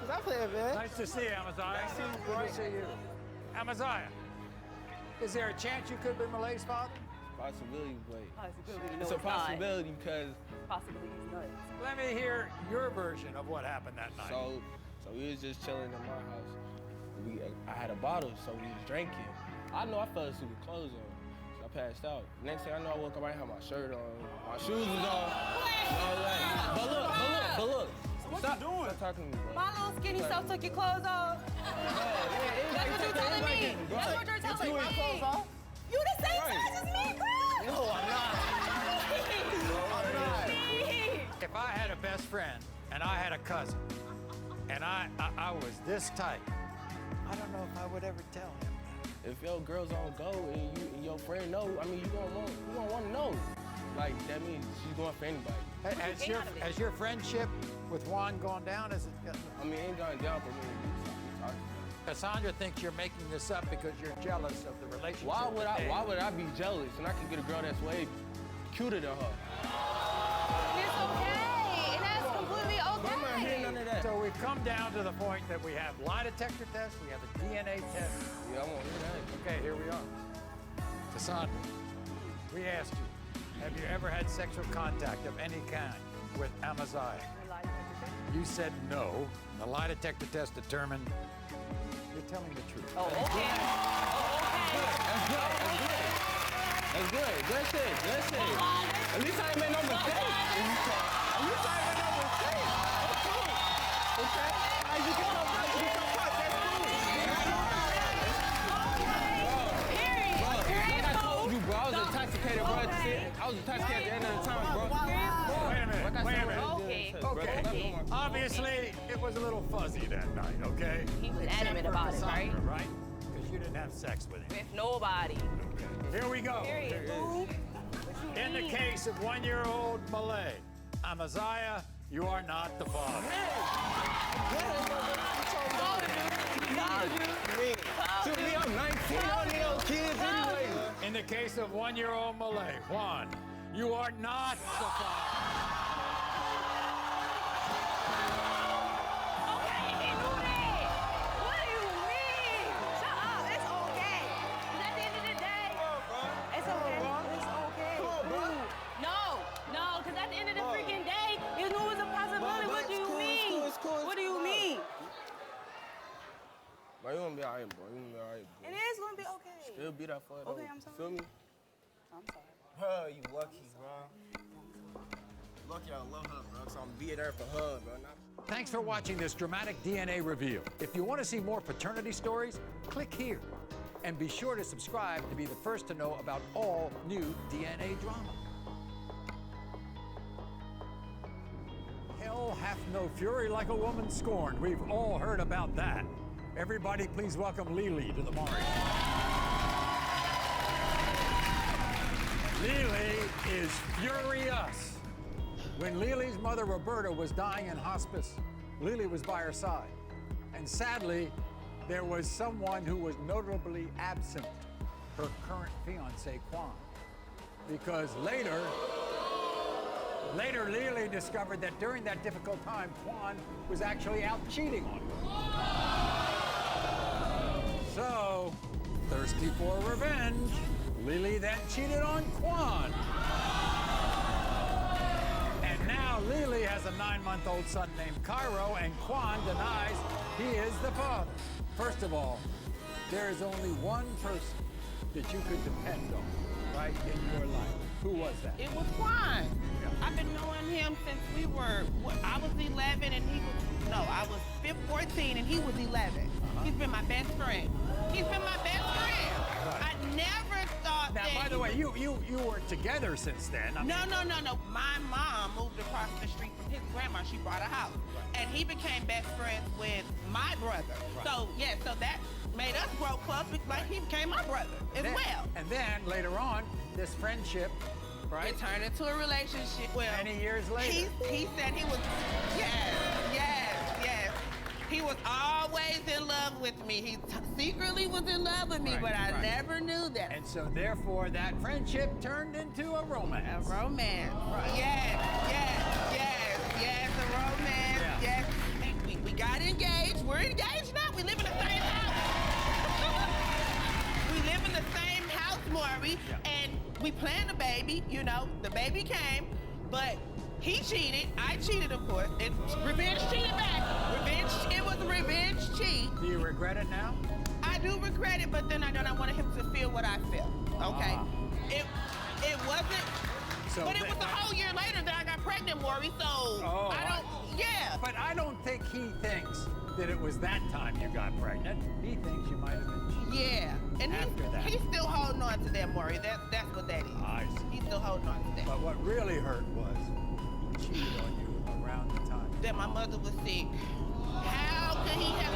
Stop playing, man. Nice to see you, Amaziah. Nice to see you, bro. Good to see you. Amaziah, is there a chance you could be Malay's father? Possibility, but Possibility, no, it's a it's not. possibility because Possibly he's nuts. Let me hear your version of what happened that night. so we was just chilling in my house. I had a bottle, so we was drinking. I know I fell asleep with clothes on, so I passed out. Next thing I know, I woke up, I didn't have my shirt on, my shoes was on. But look. Stop doing? Stop talking to me, bro. My little skinny self took your clothes off. That's what you're telling me. That's what you're telling me. You the same size as me, girl. No, I'm not. If I had a best friend and I had a cousin and I was this tight, I don't know if I would ever tell him. If your girls don't go and you and your friend know, I mean, you gonna want to know. Like that means she's going for anybody. Has your friendship with Juan gone down? Is it? I mean, it ain't gone down, but we talking. Cassandra thinks you're making this up because you're jealous of the relationship. Why would with Dave. I be jealous and I can get a girl that's way cuter than her? It's okay. And that's completely I'm not hearing none okay. of that. So we've come down to the point that we have lie detector tests, we have a DNA test. Yeah, I won't hear that. Okay, here we are. Cassandra, we asked you, have you ever had sexual contact of any kind with Amaziah? You said no. The lie detector test determined you're telling the truth. Oh, okay. That's good. Good shit. At least I ain't made no mistake. Okay. You can come back. That's cool. Like I told you, bro, I was intoxicated, bro. I was intoxicated at the end of the time, bro. Wait a minute. Okay. Obviously, it was a little fuzzy that night, okay? He was Except adamant for about it, right? Cassandra, right? Because you didn't have sex with him. With nobody. Here we go. Period. Boo. In the case of one-year-old Malay, Amaziah, you are not the father. To me, I'm 19 on those kids anyway. In the case of one-year-old Malay, Juan, you are not the father. Okay, he knew that. What do you mean? Shut up. It's okay. 'Cause at the end of the day, it's okay. It's okay. Come on, bro. No, because at the end of the freaking day, you knew it was a possibility. Bro, What do it's you cool, mean? it's cool. What do you mean? Bro, you gonna be alright, bro. You gonna be alright, bro. It is gonna be okay. Still be that for Okay, I'm sorry. Feel me? I'm sorry. Bro, you lucky, bro. lucky I love her, bro, so I'm be there for her, bro. Thanks for watching this dramatic DNA reveal. If you want to see more paternity stories, click here. And be sure to subscribe to be the first to know about all new DNA drama. Hell hath no fury like a woman scorned. We've all heard about that. Everybody, please welcome Lily to the Maury. Lily is furious. When Lily's mother, Roberta, was dying in hospice, Lily was by her side. And sadly, there was someone who was notably absent, her current fiancé, Quan. Because later, Lily discovered that during that difficult time, Quan was actually out cheating on her. So, thirsty for revenge, Lily then cheated on Quan. And now Lily has a 9-month-old son named Cairo, and Quan denies he is the father. First of all, there is only one person that you could depend on, right, in your life. Who was that? It was Quan. Yeah. I've been knowing him since I was 11 and he was, I was 14 and he was 11. He's been my best friend. He's been my best friend. Right. I never thought now, that. By the way, you were together since then. No. My mom moved across the street from his grandma. She bought a house. Right. And he became best friends with my brother. Right. So that made us grow close. Like he became my brother as well. And then later on, this friendship, right? It turned into a relationship. Well, many years later. He said he was, yes. He was always in love with me. He secretly was in love with me, but I never knew that. And so therefore, that friendship turned into a romance. A romance. Right. Yes, a romance. Yeah. Yes. And we got engaged. We're engaged now. We live in the same house. We live in the same house, Maury, and we planned a baby. The baby came, but he cheated. I cheated, of course. It's revenge cheated back. It was a revenge cheat. Do you regret it now? I do regret it, but then I wanted him to feel what I felt. Okay. It wasn't. But it was a whole year later that I got pregnant, Maury. So I don't. Yeah. But I don't think he thinks that it was that time you got pregnant. He thinks you might have been cheating. Yeah. And he's still holding on to that, Maury. That's what that is. I see. He's still holding on to that. But what really hurt was he cheated on you around the time that my mother was sick. How could he have?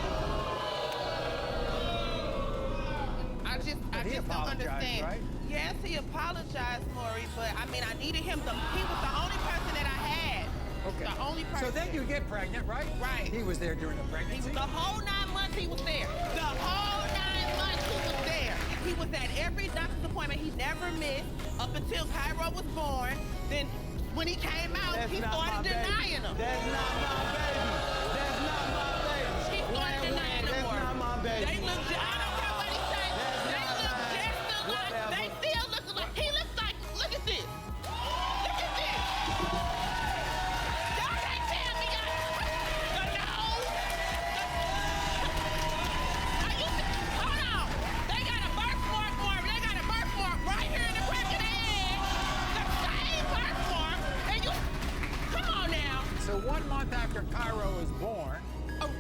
I just don't understand. Right? Yes, he apologized, Maury, but I needed him to. He was the only person that I had. Okay. The only person. So then you get pregnant, right? Right. He was there during the pregnancy. The whole 9 months he was there. The whole 9 months he was there. He was at every doctor's appointment. He never missed up until Cairo was born. Then when he came out, he started denying him. That's not my baby. That's not my baby. He started denying him. That's not my baby. They look. I don't care what he says. They look just alike. They still look alike. He looks like. Look at this. Look at this. Y'all can't tell me. The nose. Hold on. They got a birthmark for him. They got a birthmark right here in the crack of their head. The same birthmark. And you. Come on now. So 1 month after Cairo was born.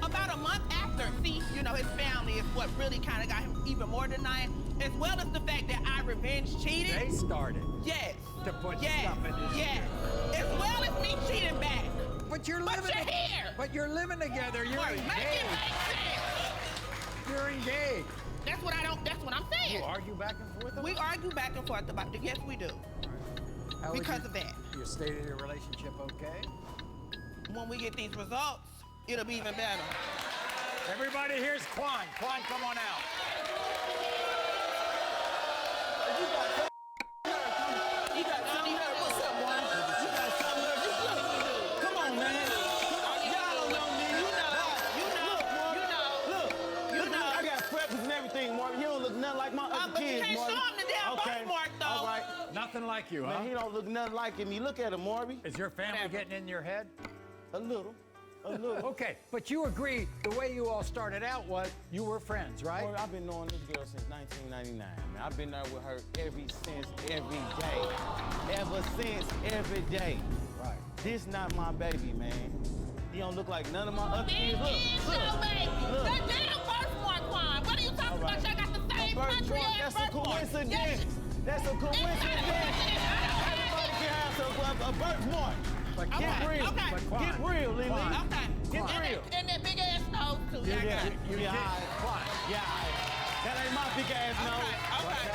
About a month after, see, his family is what really kind of got him even more denying, as well as the fact that I revenge cheated. They started. Yes. To put stuff in his Yes. As well as me cheating back. But you're here. But you're living together. You're engaged. Make it make sense. You're engaged. That's what I'm saying. You argue back and forth about We argue back and forth about it. Yes, we do. Because of that. Your state of your relationship okay? When we get these results, it'll be even better. Everybody, here's Quan. Quan, come on out. You got something there. What's up, Juan? You got something there. Come on, man. Y'all don't know me. You know. I got preppers and everything, Marvin. He don't look nothing like my other kids, But you can't show him the damn birthmark, though. All right. Nothing like you, huh? Man, he don't look nothing like me. Look at him, Marvin. Is your family getting in your head? A little. Okay, but you agree the way you all started out was you were friends, right? Well, I've been knowing this girl since 1999, man. I've been there with her every day. Ever since, every day. Right. This not my baby, man. He don't look like none of my other This kids. Look, is look, your baby. look. They're the first one, Quan. What are you talking about? Y'all got the same country ass That's a birthmark. coincidence. That's a coincidence. Everybody can have a birthmark. But Get Quan, real. Okay. but Quan, Get real, Lily. Quan, Okay. Get real. And that big ass nose, too. Yeah, I got it. You yeah, did. all right. Quan. Yeah, all right. That ain't my big ass nose. Okay.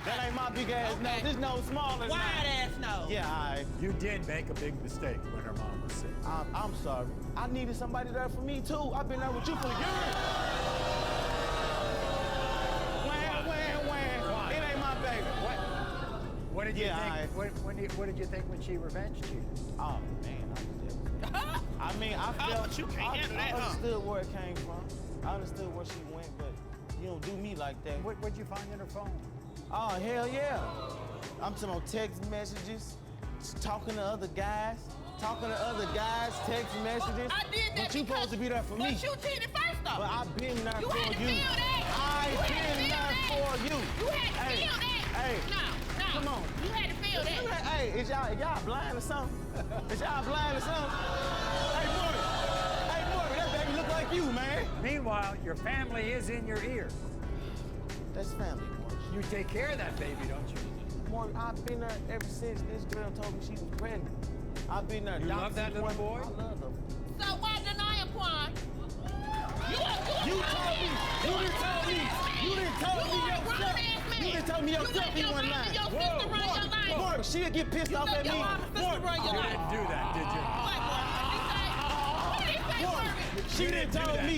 That ain't my big ass Okay. nose. This nose smaller than Wide mine. ass nose. Yeah, all right. You did make a big mistake when her mom was sick. I'm sorry. I needed somebody there for me too. I've been there with you for years. Wham. It ain't my baby. What did you Yeah, think? What did you think when she revenge cheated? Oh man, I mean, I felt but you can't I handle that, huh? understood where it came from. I understood where she went, but you don't do me like that. What'd you find in her phone? Oh hell yeah! I'm talking about text messages, talking to other guys, text messages. I did that But you supposed to be there for me. But you cheated first, though. But I've been there You for had to you. feel that. I've You had to been feel there that. for you. You had to Hey, feel that. hey. No. Come on. You had to feel that. Hey, is y'all blind or something? Is y'all blind or something? Hey, Morgan, that baby look like you, man. Meanwhile, your family is in your ear. That's family, Morgan. You take care of that baby, don't you? Morgan, I've been there ever since this girl told me she was pregnant. I've been there. You love that little boy? I love her. So why deny him, Quan? You told me. You didn't tell me. You didn't tell me yourself. You didn't tell me yourself he wasn't lying. Your sister run your life. Morgan, she'll get pissed off at me. Your mama sister run your You life. didn't do that, did you? What, What did he say, Morgan, Morgan? she didn't tell me.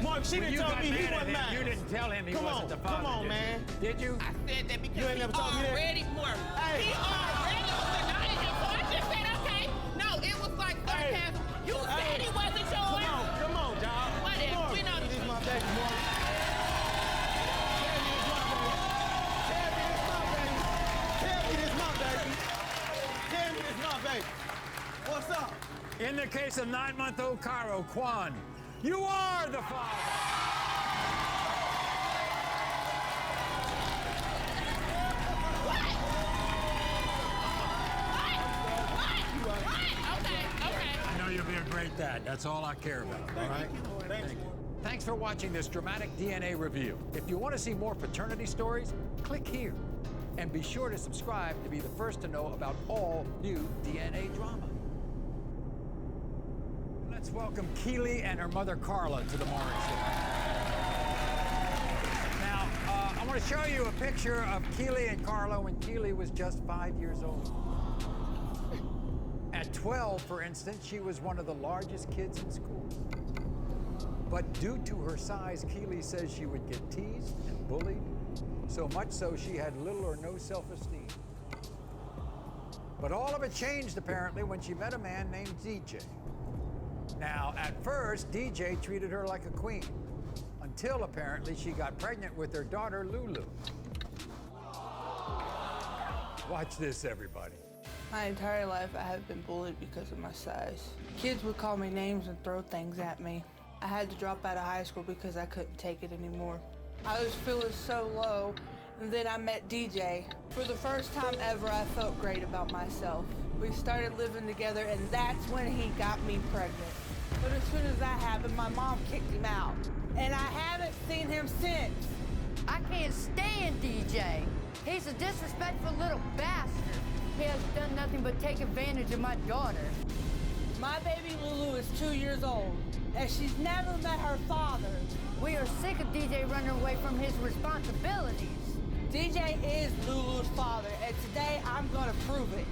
Mark, she When didn't you tell got me he mad at wasn't him, lying. You didn't tell him he Come wasn't on, the father. come on, did you? man. Did you? I said that because You ain't he never told me that. already, Morgan. Hey. He already was denying him. So I just said, okay. No, it was like sarcasm. You said he wasn't yours. Come on, dog. Whatever, Morgan, we know the this is truth. my baby, Morgan. Tell me this my baby. Tell me this my baby. Tell me this my baby. What's up? In the case of 9-month-old Caro, Quan, you are the father. I know you'll be a great dad. That's all I care about, all right? Thank you. Thanks for watching this dramatic DNA review. If you want to see more paternity stories, click here. And be sure to subscribe to be the first to know about all new DNA drama. Let's welcome Keely and her mother Carla to the morning show. Now, I want to show you a picture of Keely and Carla when Keely was just 5 years old. At 12, for instance, she was one of the largest kids in school. But due to her size, Keely says she would get teased and bullied, so much so she had little or no self-esteem. But all of it changed, apparently, when she met a man named DJ. Now, at first, DJ treated her like a queen, until apparently she got pregnant with their daughter, Lulu. Watch this, everybody. My entire life, I have been bullied because of my size. Kids would call me names and throw things at me. I had to drop out of high school because I couldn't take it anymore. I was feeling so low, and then I met DJ. For the first time ever, I felt great about myself. We started living together, and that's when he got me pregnant. But as soon as that happened, my mom kicked him out, and I haven't seen him since. I can't stand DJ. He's a disrespectful little bastard. He has done nothing but take advantage of my daughter. My baby Lulu is 2 years old, and she's never met her father. We are sick of DJ running away from his responsibilities. DJ is Lulu's father, and today I'm gonna prove it.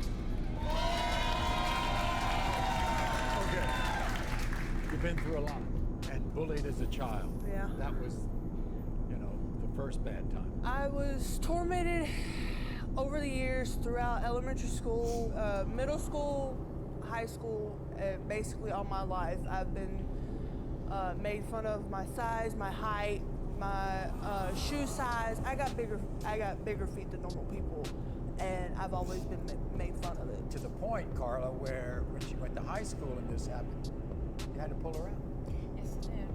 Okay. You've been through a lot and bullied as a child. Yeah. That was, the first bad time. I was tormented over the years throughout elementary school, middle school, high school, basically all my life. I've been made fun of my size, my height, my shoe size. I got bigger feet than normal people, and I've always been made fun of it. To the point, Carla, where when she went to high school and this happened, you had to pull her out. Yes, I did.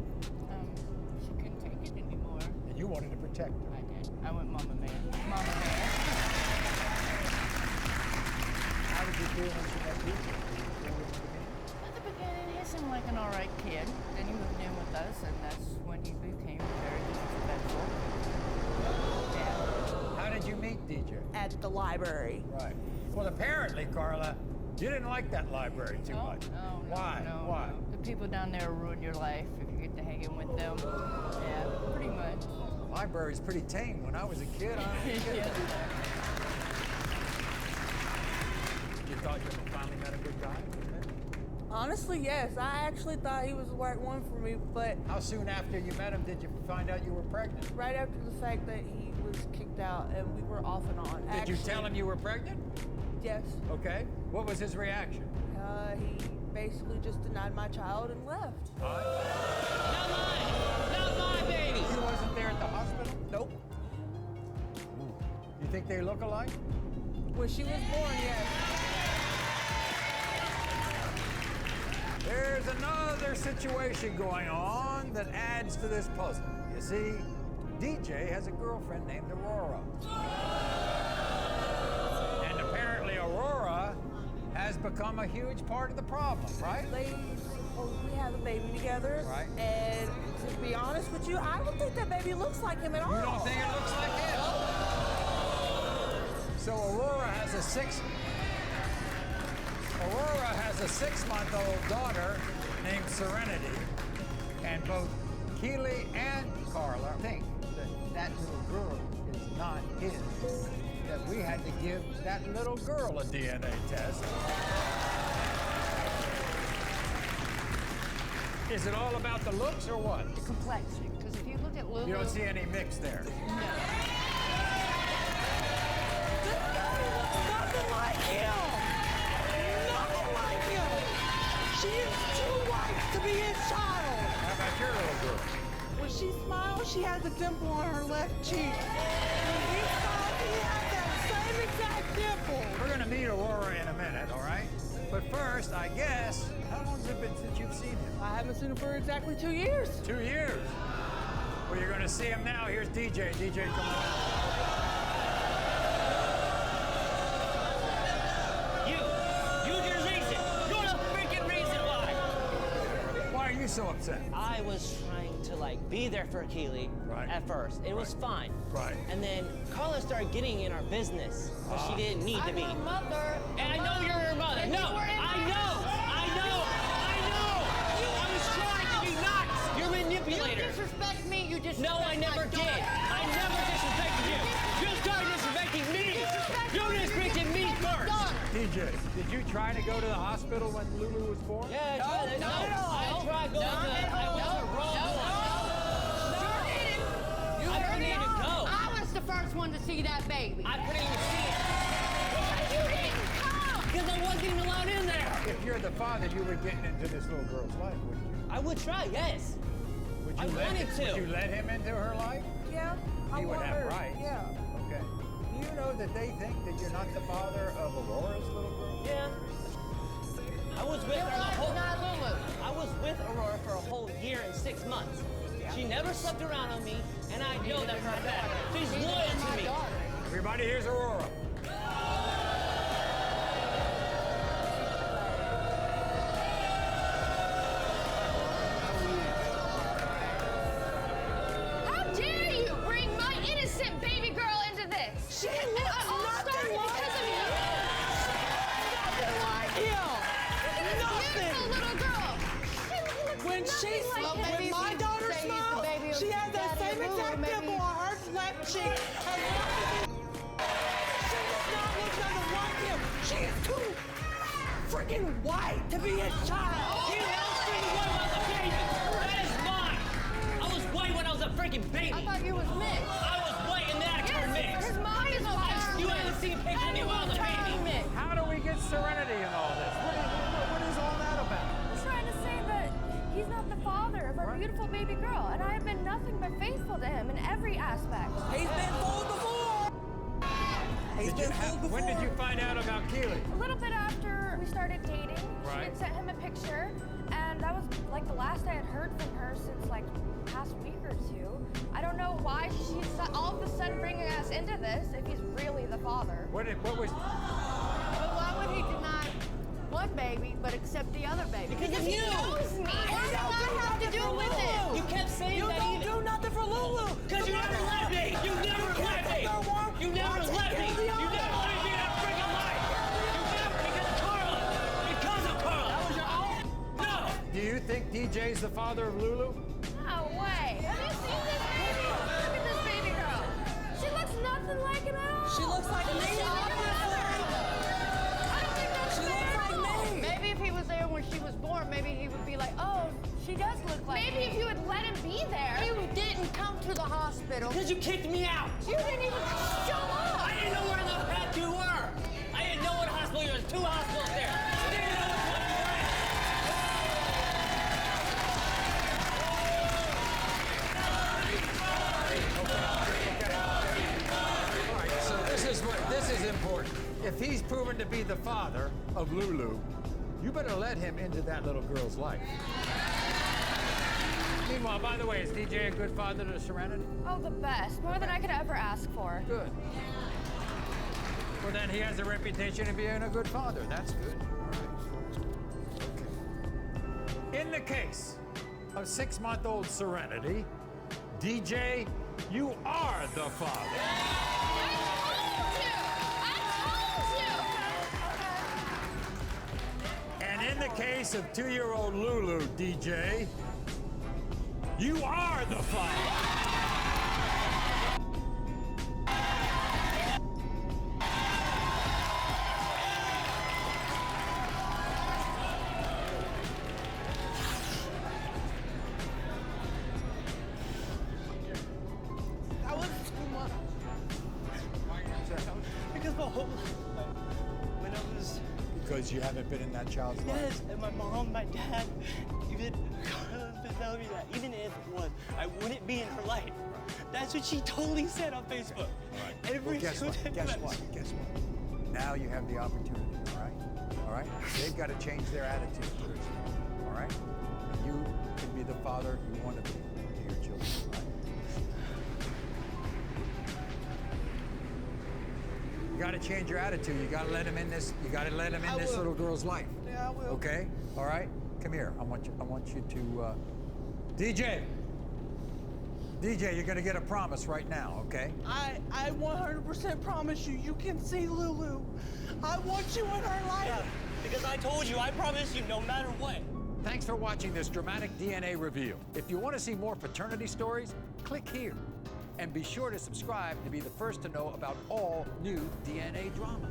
She couldn't take it anymore. And you wanted to protect her. I did. I went mama bear. Mama bear. How did you feel when she met At the beginning, he seemed like an all right kid. Then he moved in with us, and that's when he became very disrespectful. Yeah. How did you meet DJ? At the library. Right. Well, apparently, Carla, you didn't like that library too much. No. Why? No, Why? no. The people down there ruin your life if you get to hanging with them. Yeah, pretty much. The library's pretty tame. When I was a kid, I don't get it. You thought you finally met a good guy? Honestly, yes. I actually thought he was the right one for me, but How soon after you met him did you find out you were pregnant? right after the fact that he was kicked out and we were off and on. Did you tell him you were pregnant? Yes. Okay. What was his reaction? He basically just denied my child and left. Not my baby. He wasn't there at the hospital? Nope. You think they look alike? When she was born, yes. There's another situation going on that adds to this puzzle. You see, DJ has a girlfriend named Aurora. And apparently Aurora has become a huge part of the problem, right? They supposedly have a baby together. Right. And to be honest with you, I don't think that baby looks like him at all. You don't think it looks like him? So Aurora has a 6-month-old daughter named Serenity, and both Keely and Carla think that that little girl is not his. That we had to give that little girl a DNA test. Is it all about the looks or what? The complexion, because if you look at Lulu... You don't see any mix there. No. Nothing like him. Nothing like him. She is too white to be his child. How about your little girl? When she smiles, she has a dimple on her left cheek. When he smiles, he has that same exact dimple. We're gonna meet Aurora in a minute, all right? But first, I guess, how long has it been since you've seen him? I haven't seen him for exactly 2 years. 2 years. Well, you're gonna see him now. Here's DJ. DJ, come on. You're the reason. You're the freaking reason why. Why are you so upset? I was trying to be there for Keely at first. It was fine. Right. And then Carla started getting in our business, but she didn't need to be. I'm her mother. And I know you're her mother. And No, you were in I my know. house. I was trying to be nice. You're a manipulator. You disrespect me, you disrespect No, I never my did. daughter. I never disrespected you. You started disrespecting me. You disrespected me first. DJ, did you try to go to the hospital when Lulu was born? Yeah, I tried. No, I tried going to. I went to the wrong one. I couldn't even go. I was the first one to see that baby. I couldn't even see it. You didn't come. Because I wasn't even allowed in there. If you're the father, you were getting into this little girl's life, wouldn't you? I would try, yes. Would I you wanted to. Would you let him into her life? Yeah, I He would want have her. rights. Yeah. Okay. Do you know that they think that you're not the father of Aurora's little girl? Yeah. I was with her the whole. Not Lulu. I was with Aurora for a whole year and 6 months. She never slept around on me, and I know that for a fact. She's loyal to me. Everybody, here's Aurora. How dare you bring my innocent baby girl into this? She And looks it all nothing started like because of you. Nothing like him. Beautiful little girl. She looks When nothing she like smiles, him. when my daughter say he's the smiles, baby of she has that Daddy same and Lulu, exact maybe- dimple on her left cheek. Has nothing. She does not look nothing like him. She is too freaking white to be his child. You know, freaking white when I was a baby. That is mine. I was white when I was a freaking baby. I thought you was mixed. I was white and then I turned mixed. His mom is white. You haven't seen a picture of me when I was a baby. How do we get Serenity in all this? What is all that about? I'm trying to say that he's not the father of our beautiful baby girl, and I have been nothing but faithful to him in every aspect. He's been fooled before. He's been fooled before. When did you find out about Keely? A little bit after we started dating, she Right. had sent him a picture, and that was like the last I had heard from her since like past week or two. I don't know why she's all of a sudden bringing us into this if he's really the father. What was? But why would he deny? one baby, but accept the other baby? Because he knows me. What does that have to do with it? You kept saying You that don't do nothing for Lulu. Because you never let me. You never let me. You never let me. You never let me be in that freaking life. You never, because of Carla. Because of Carla. That was your own. No. Do you think DJ's the father of Lulu? No way. Have you seen this baby? Look at this baby girl. She looks nothing like him at all. She looks like me. I don't think that's She fair looks at like all. me. Maybe if he was there when she was born, maybe he would be like, oh, she does look like Maybe me. if you had let him be there. You didn't come to the hospital. Because you kicked me out. You didn't even show up. I didn't know where the heck you were. I didn't know what hospital you were. There's 2 hospitals there. I didn't even know which one you were at. All right, so this is important. If he's proven to be the father of Lulu, you better let him into that little girl's life. Meanwhile, by the way, is DJ a good father to Serenity? Oh, the best. More than I could ever ask for. Good. Well, then he has a reputation of being a good father. That's good. All right. Okay. In the case of 6-month-old Serenity, DJ, you are the father. And in the case of 2-year-old Lulu, DJ, you are the father. I was too much. Because my whole life, when I was... Because you haven't been in that child's life. Yes, and my mom, my dad, even Carla's been telling me that even if it was, I wouldn't be in her life. That's what she totally said on Facebook. Right. Every Well, guess what? single Guess message. what? Guess what? Now you have the opportunity, all right? All right? They've got to change their attitude towards you, all right? You can be the father you want to be to your children, all right? You got to change your attitude. You got to let him in this. You got to let him in this little girl's life. Yeah, I will. Okay? All right? Come here. I want you to DJ. DJ, you're going to get a promise right now, okay? I 100% promise you, you can see Lulu. I want you in her life. Yeah, because I told you, I promise you, no matter what. Thanks for watching this dramatic DNA reveal. If you want to see more paternity stories, click here. And be sure to subscribe to be the first to know about all new DNA drama.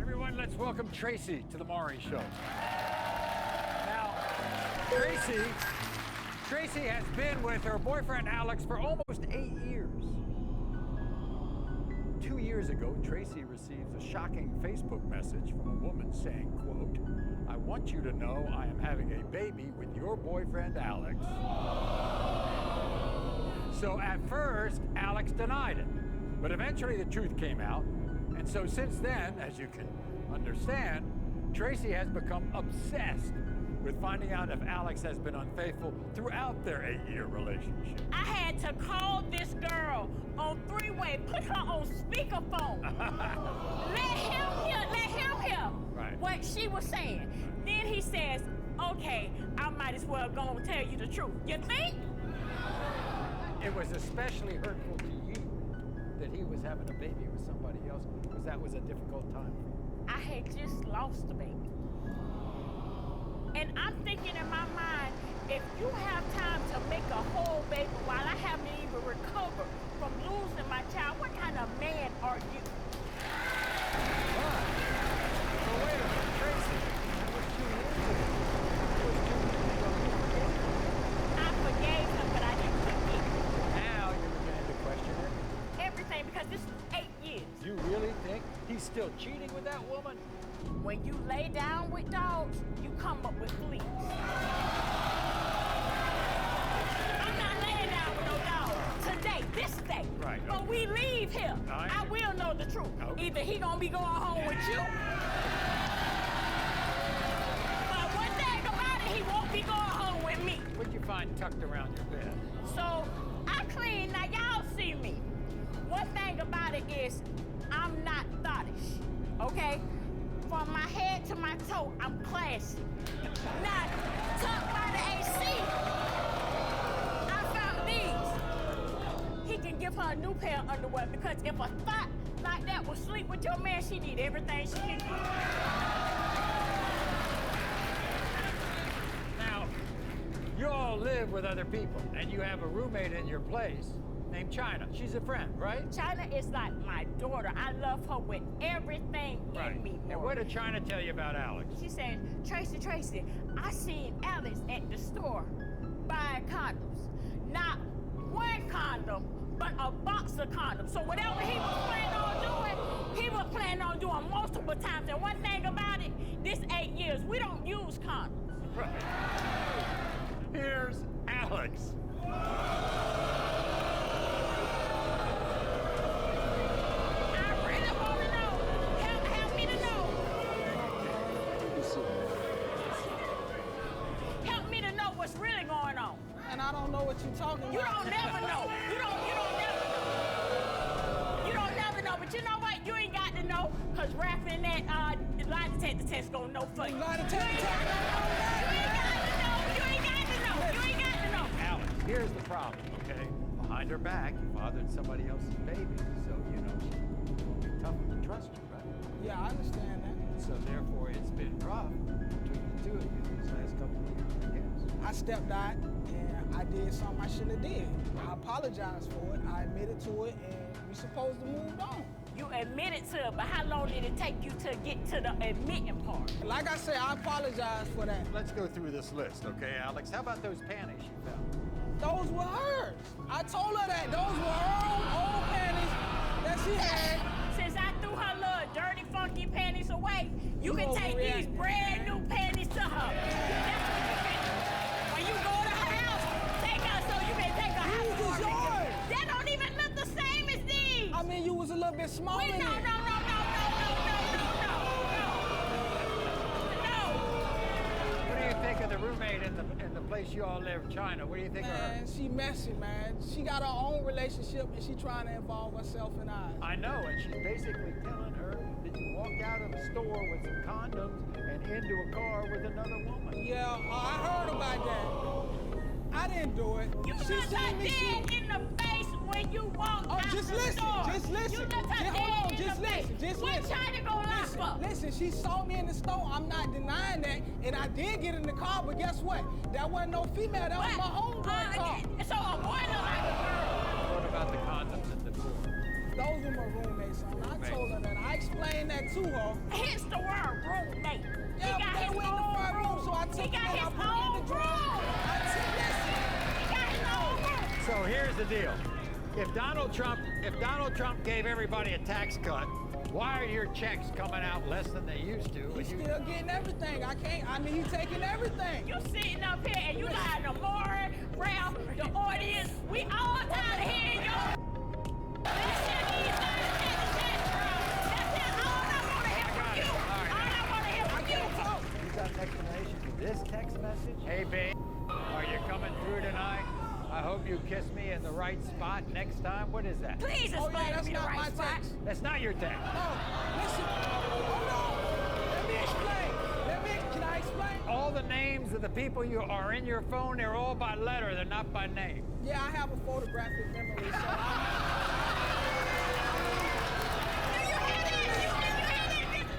Everyone, let's welcome Tracy to the Maury Show. Now, Tracy has been with her boyfriend Alex for almost 8 years. 2 years ago, Tracy receives a shocking Facebook message from a woman saying, quote, I want you to know I am having a baby with your boyfriend Alex. So at first, Alex denied it, but eventually the truth came out. And so since then, as you can understand, Tracy has become obsessed with finding out if Alex has been unfaithful throughout their 8-year relationship. I had to call this girl on 3-way, put her on speakerphone. Let him hear Right. what she was saying. Then he says, okay, I might as well go and tell you the truth. You think? It was especially hurtful to you that he was having a baby with somebody else, because that was a difficult time for you. I had just lost the baby. And I'm thinking in my mind, if you have time to make a whole baby while I haven't even recovered from losing my child, what kind of man are you? So wait a minute, Tracy, that was 2 years ago. I forgave him, but I didn't forgive him. Now you're beginning to question it. Everything, because this is 8 years. You really think he's still cheating with that woman? When you lay down with dogs, you come up with fleas. I'm not laying down with no dogs today, this day. Right. When we leave here, I will know the truth. Okay. Either he gonna be going home with you, but one thing about it, he won't be going home with me. What'd you find tucked around your bed? So I clean, now y'all see me. One thing about it is, I'm not thottish, okay? From my head to my toe, I'm classy. Now, tucked by the AC, I found these. He can give her a new pair of underwear because if a thought like that will sleep with your man, she need everything she can get. Now, you all live with other people, and you have a roommate in your place named China. She's a friend, right? China is like my daughter. I love her with everything in me. And what did China tell you about Alex? She said, Tracy, I seen Alex at the store buying condoms. Not one condom, but a box of condoms. So whatever he was planning on doing, he was planning on doing multiple times. And one thing about it, this 8 years, we don't use condoms. Right. Here's Alex. What's really going on? And I don't know what you're talking about. You don't never know. You don't never know. You don't never know. But you know what? You ain't got to know, because rapping that lie detector test gonna know for you. Lie detector test. You ain't got to know. You ain't got to know. You ain't got to know. Alex, here's the problem, okay? Behind her back, you fathered somebody else's baby, so, you know, it's tough to trust you, right? Yeah, I understand that. So therefore, it's been rough between the two of you these last couple of years, I guess. I stepped out and I did something I shouldn't have did. I apologized for it. I admitted to it, and we supposed to move on. You admitted to it, but how long did it take you to get to the admitting part? Like I said, I apologize for that. Let's go through this list, okay, Alex? How about those panties you found? Those were hers. I told her that. Those were her old panties that she had. Since I threw her little dirty, funky panties away, you can take these brand new panties to her. That's what you can do. When you go to her house, take her so you can take her house. These is yours. That don't even look the same as these. I mean, you was a little bit smaller than No. What do you think of the roommate in the place you all live, China? What do you think of her? Man, she messy, man. She got her own relationship, and she trying to involve herself in ours. I know, and she's basically telling her that you walked out of the store with some condoms and into a car with another woman. Yeah, I heard about that. I didn't do it. You look her dead in the face when you walk out just the listen, store. just listen. You look her Hold dead on, in just the face. listen, just What listen. China gonna lie for? Listen, she saw me in the store. I'm not denying that, and I did get in the car. But guess what? That wasn't no female. That was my homeboy car. So a boy look like a girl. What about the condoms in the drawer? Those were my roommates, son. I told her that. I explained that to her. Hence the word roommate. Yeah, he got they his went in the front room, so I took He got it and I his put it in own the drawer. room. I took this. He got his own room. So here's the deal. If Donald Trump gave everybody a tax cut, why are your checks coming out less than they used to? He's still getting everything. I mean, he's taking everything. You sitting up here and you got the Maury, Ralph, the audience. We all tired of hearing your that shit needs to take the shit, bro. That's it. All I want to hear from you. All I want to hear from you. You got an explanation for this text message? Hey, babe, are you coming through tonight? I hope you kiss me in the right spot next time. What is that? Please explain to me the right spot. Text. That's not your text. No, listen. Hold on. Let me explain. Can I explain? All the names of the people you are in your phone, they're all by letter. They're not by name. Yeah, I have a photographic memory, so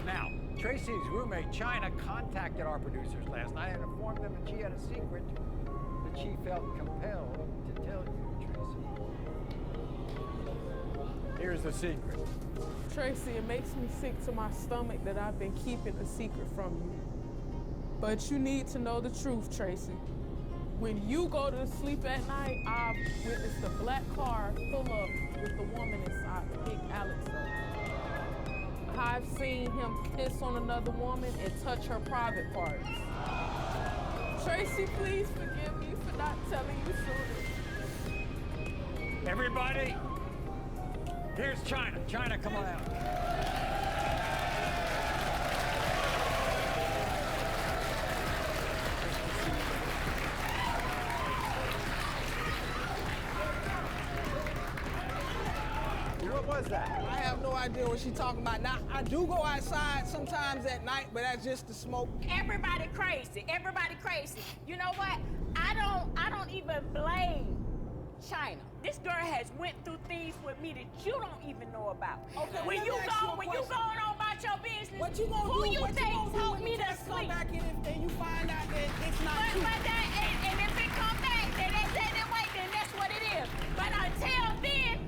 Now, Tracy's roommate, China, contacted our producers last night and informed them that she had a secret that she felt compelled to tell you, Tracy. Here's the secret. Tracy, it makes me sick to my stomach that I've been keeping a secret from you. But you need to know the truth, Tracy. When you go to sleep at night, I've witnessed a black car pull up with the woman inside to pick Alex up. I've seen him kiss on another woman and touch her private parts. Tracy, please forgive me for not telling you sooner. Everybody, here's China. China, come on out. What was that? I have no idea what she's talking about. Now, I do go outside sometimes at night, but that's just to smoke. Everybody crazy. Everybody crazy. You know what? I don't even blame China. This girl has went through things with me that you don't even know about. Okay, when you going on about your business, what you gonna who do? you What think you gonna do told when me the to test come sleep? back and you find out that it's not true? And if it come back, then they say that way, then that's what it is. But until then,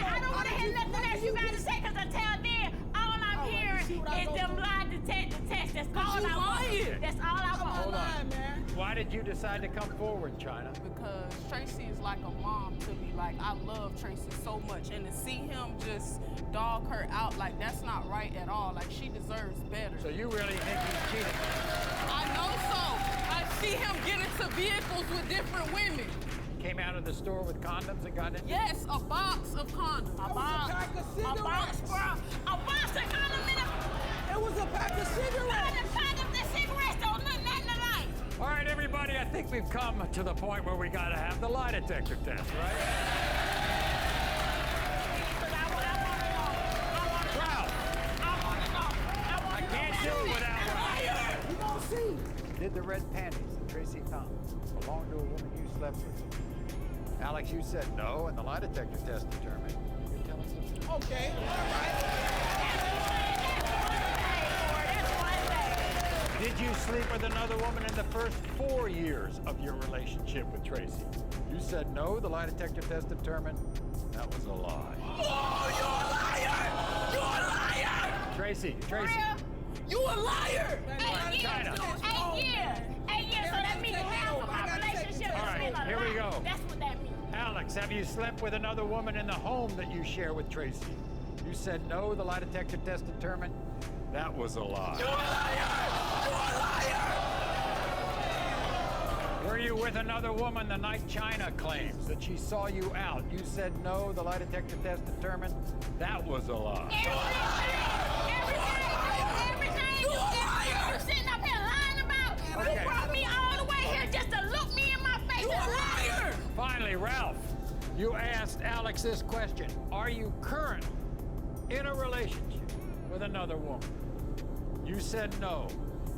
I don't want to hear nothing else you got to say, because until then, all I'm hearing is them lie detector tests. That's all I want. That's all I want. Hold on, man. Why did you decide to come forward, China? Because Tracy is like a mom to me. Like, I love Tracy so much. And to see him just dog her out, like, that's not right at all. Like, she deserves better. So you really think he's cheating? I know so. I see him get into vehicles with different women. Came out of the store with condoms and got in? Yes, a box of condoms. A pack of cigarettes. A box of condoms in a... It was a pack of cigarettes. A pack of the cigarettes don't look nothing alike. All right, everybody, I think we've come to the point where we got to have the lie detector test, right? I can't do it without Ralph. You gonna see. Did the red panties that Tracy found belong to a woman you slept with? Alex, you said no, and the lie detector test determined you're telling the truth. Okay, all right. Did you sleep with another woman in the first 4 years of your relationship with Tracy? You said no, the lie detector test determined that was a lie. Oh, you're a liar! You're a liar! Tracy. You a liar! 8 years. 8 years. 8 years, so that means half of our relationship has been a lie. Here we go. That's what that means. Alex, have you slept with another woman in the home that you share with Tracy? You said no, the lie detector test determined that was a lie. You're a liar! You're a liar! Were you with another woman the night China claims that she saw you out? You said no, the lie detector test determined that was a lie. Everything you sitting up here lying about. Okay. You brought me all the way here just to look me in my face. You a liar! Finally, Ralph, you asked Alex this question. Are you currently in a relationship with another woman? You said no.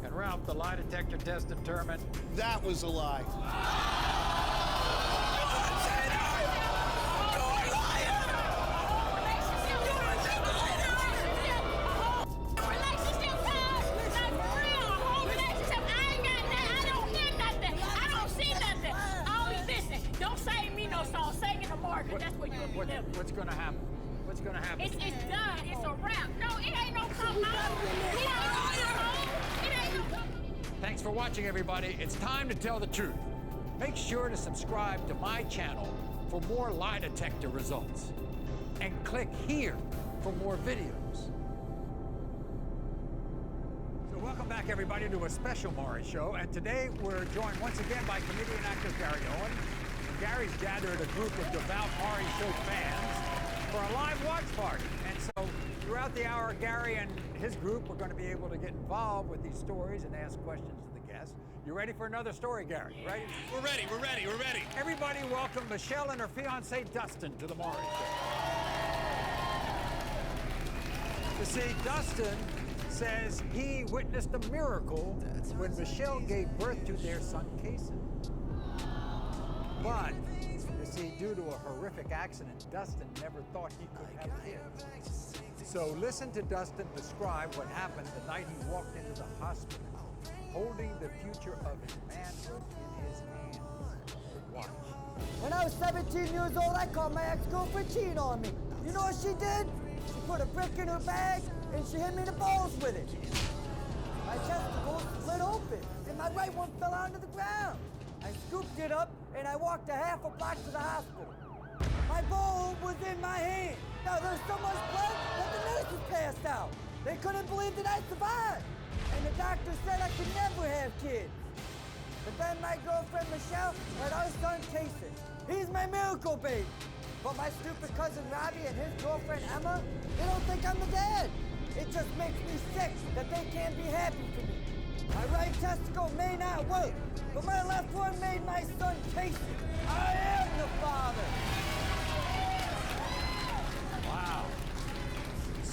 And Ralph, the lie detector test determined that was a lie. What's going to happen? What's going to happen? It's done. It's a wrap. No, it ain't no come home. It ain't no come home. Thanks for watching, everybody. It's time to tell the truth. Make sure to subscribe to my channel for more lie detector results. And click here for more videos. So welcome back, everybody, to a special Maury show. And today we're joined once again by comedian actor Gary Owen. And Gary's gathered a group of devout Maury show fans for a live watch party. And so throughout the hour, Gary and his group are going to be able to get involved with these stories and ask questions to the guests. You ready for another story, Gary? Ready? We're ready. Everybody welcome Michelle and her fiancé, Dustin, to the Maury show. You see, Dustin says he witnessed a miracle when Michelle gave birth to their son, Casey. But, you see, due to a horrific accident, Dustin never thought he could have kids. So listen to Dustin describe what happened the night he walked into the hospital, holding the future of his manhood in his hands. Watch. When I was 17 years old, I caught my ex-girlfriend cheating on me. You know what she did? She put a brick in her bag and she hit me in the balls with it. My testicles split open and my right one fell onto the ground. I scooped it up and I walked a half a block to the hospital. My bowl was in my hand. Now there's so much blood that the nurses passed out. They couldn't believe that I survived. And the doctor said I could never have kids. But then my girlfriend Michelle had our son Casey. He's my miracle baby. But my stupid cousin Robbie and his girlfriend Emma, they don't think I'm the dad. It just makes me sick that they can't be happy for me. My right testicle may not work, but my left one made my son Casey. I am the father. Wow.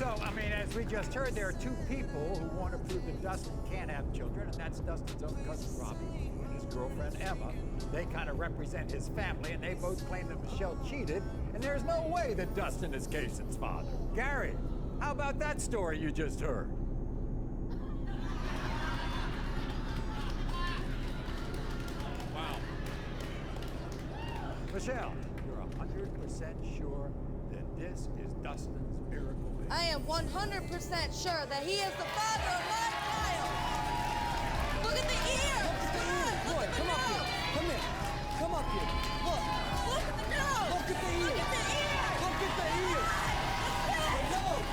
So, I mean, as we just heard, there are two people who want to prove that Dustin can't have children, and that's Dustin's own cousin Robbie and his girlfriend Emma. They kind of represent his family, and they both claim that Michelle cheated, and there's no way that Dustin is Kayson's father. Gary, how about that story you just heard? Wow. Michelle, you're 100% sure that this is Dustin's miracle baby. I am 100% sure that he is the father of my child. Look at the ears. Boy, come up here. Come here. Come up here. Look. Look at the nose. Look at the ears. Look at the ears. Look at the ears. The nose.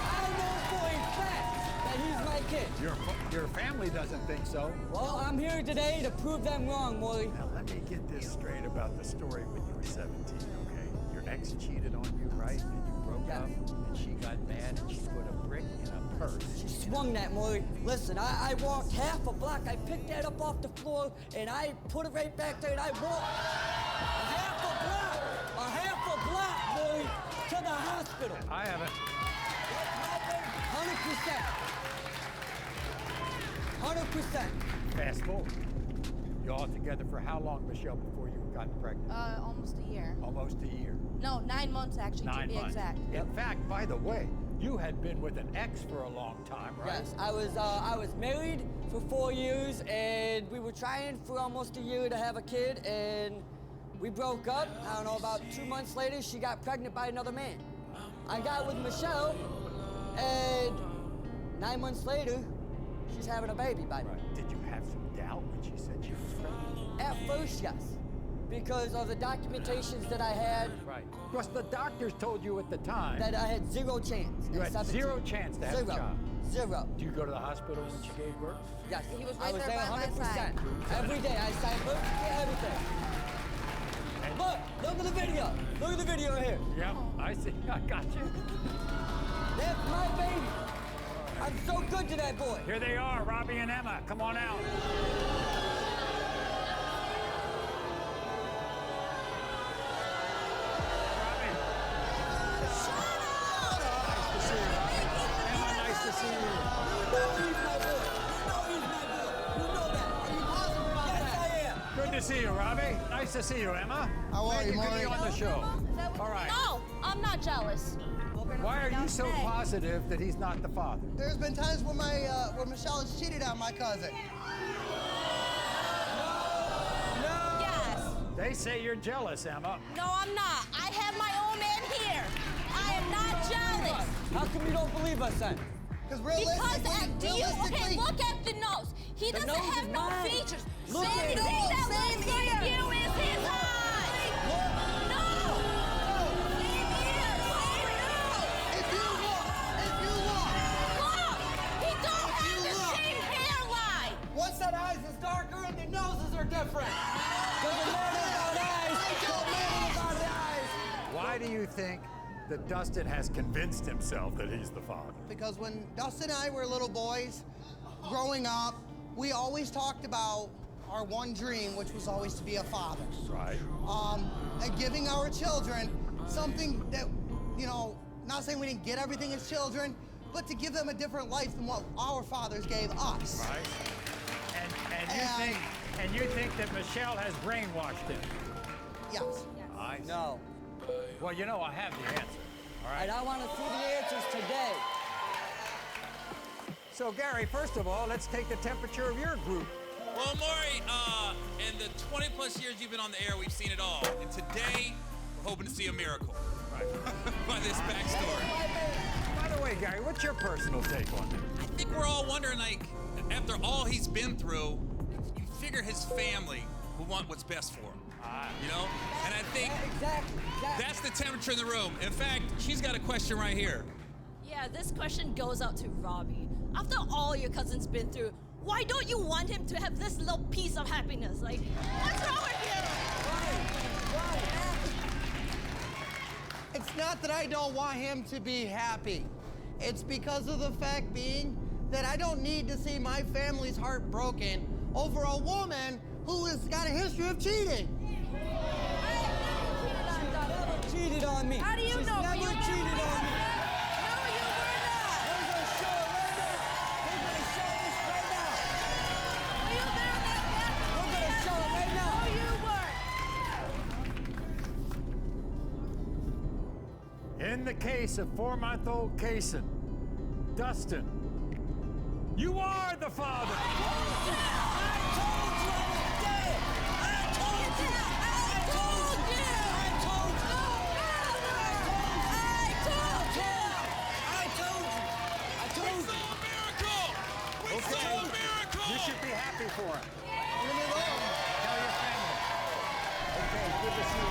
I know for a fact that he's my kid. Your family doesn't think so. Well, I'm here today to prove them wrong, Molly. Now, let me get this straight about the story when you were 17, okay? Your ex cheated on you, right? And you broke up, and she got mad, and she put a brick in a purse. She swung that, Molly. Listen, I walked half a block. I picked that up off the floor, and I put it right back there, and I walked a half a block, Molly, to the hospital. I haven't. 100%. Fast forward. You all together for how long, Michelle, before you got pregnant? Almost a year. Almost a year. No, 9 months actually, 9 to be months. exact. In fact, by the way, you had been with an ex for a long time, right? Yes, I was married for 4 years, and we were trying for almost a year to have a kid, and we broke up. I don't know, about 2 months later, she got pregnant by another man. I got with Michelle, and 9 months later, she's having a baby by me. Right. Did you have some doubt when she said she was pregnant? At first, yes, because of the documentations that I had. Right. Because the doctors told you at the time that I had zero chance. You at had 17. zero chance to have a child. Zero. Do you go to the hospital when she gave birth? Yes. He was I right was there there by my 100%. side. Every day, I signed birth certificate, everything. Look at the video. Look at the video here. Yep, I see. I got you. That's my baby. I'm so good to that boy. Here they are, Robbie and Emma. Come on out. Good to see you, Robbie. Nice to see you, Emma. How are you, Glad Maury? to be on the show. All right. No, I'm not jealous. Why are you so positive that he's not the father? There's been times when where Michelle has cheated on my cousin. Yes. They say you're jealous, Emma. No, I'm not. I have my own man here. I am not jealous. How come you don't believe us then? Because Okay, look at the nose. He doesn't nose have is no mine. features. Look Same at it. thing that Same looks like here. you is his eye. No. Same ear. Same nose. If you look, Look, he don't have the same hairline. one set of eyes is darker and the noses are different. Doesn't matter about eyes. Don't matter about the eyes. Why do you think that Dustin has convinced himself that he's the father? Because when Dustin and I were little boys, growing up, we always talked about our one dream, which was always to be a father. Right. And giving our children something that, not saying we didn't get everything as children, but to give them a different life than what our fathers gave us. Right. And you think that Michelle has brainwashed him? Yes. I see. No. Well, I have the answer. All right. And I want to see the answers today. So, Gary, first of all, let's take the temperature of your group. Well, Maury, in the 20-plus years you've been on the air, we've seen it all. And today, we're hoping to see a miracle. Right. By this backstory. By the way, Gary, what's your personal take on this? I think we're all wondering, after all he's been through, you figure his family will want what's best for him. And I think that's the temperature in the room. In fact, she's got a question right here. Yeah, this question goes out to Robbie. After all your cousin's been through, why don't you want him to have this little piece of happiness? What's wrong with you? It's not that I don't want him to be happy. It's because of the fact being that I don't need to see my family's heart broken over a woman who has got a history of cheating. She's never cheated on me. How do you She's know? never cheated on me. No, you In the case of 4-month-old Kason, Dustin, you are the father. Okay, you should be happy for him. Tell your family. Okay, good to see you.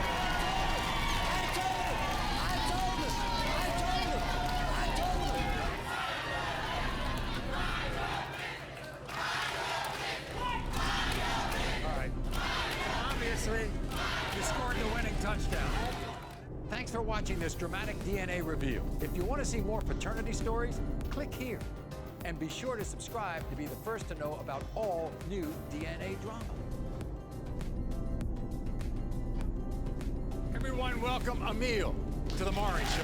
All right. Obviously, you scored the winning touchdown. Thanks for watching this dramatic DNA review. If you want to see more paternity stories, click here. And be sure to subscribe to be the first to know about all new DNA drama. Everyone, welcome Emil to the Maury Show.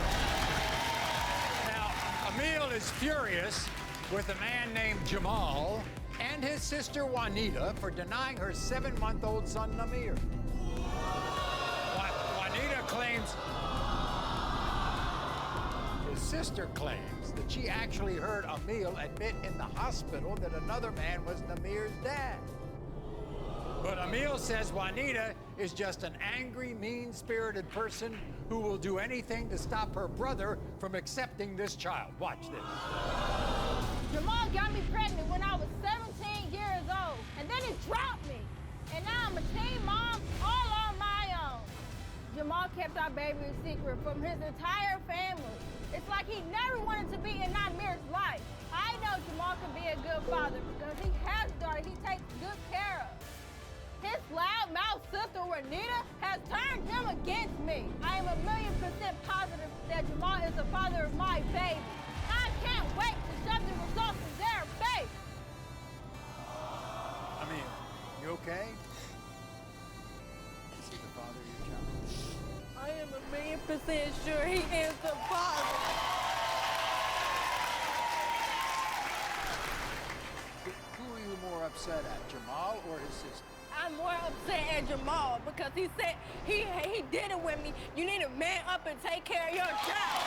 Now, Emil is furious with a man named Jamal and his sister Juanita for denying her 7-month-old son Namir. Juanita claims, his sister claims that she actually heard Emil admit in the hospital that another man was Namir's dad. But Emil says Juanita is just an angry, mean-spirited person who will do anything to stop her brother from accepting this child. Watch this. Jamal got me pregnant when I was 17 years old, and then he dropped me. And now I'm a teen mom all on my own. Jamal kept our baby a secret from his entire family. It's like he never wanted to be in Namir's life. I know Jamal can be a good father because he has a daughter he takes good care of. His loud-mouthed sister, Juanita, has turned him against me. I am 1,000,000% positive that Jamal is the father of my baby. I can't wait to shove the results in their face. Emil, you okay? Is he the father of your child? I am 1,000,000% sure he is the father. Who are you more upset at, Jamal or his sister? I'm more upset at Jamal because he said he did it with me. You need to man up and take care of your child.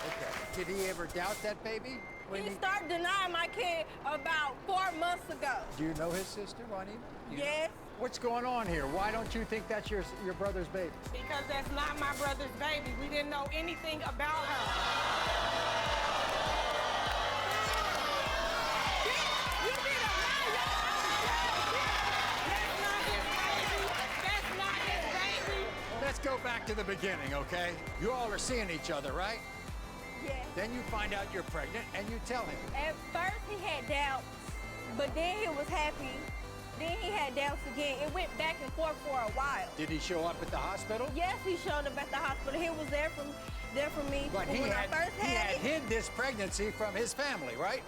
Okay. Did he ever doubt that baby? He started denying my kid about 4 months ago. Do you know his sister, Juanita? Yes. What's going on here? Why don't you think that's your brother's baby? Because that's not my brother's baby. We didn't know anything about her. Let's go back to the beginning, okay? You all are seeing each other, right? Yes. Then you find out you're pregnant and you tell him. At first he had doubts, but then he was happy. Then he had doubts again. It went back and forth for a while. Did he show up at the hospital? Yes, he showed up at the hospital. He was there for me. But when I first had it. hid this pregnancy from his family, right?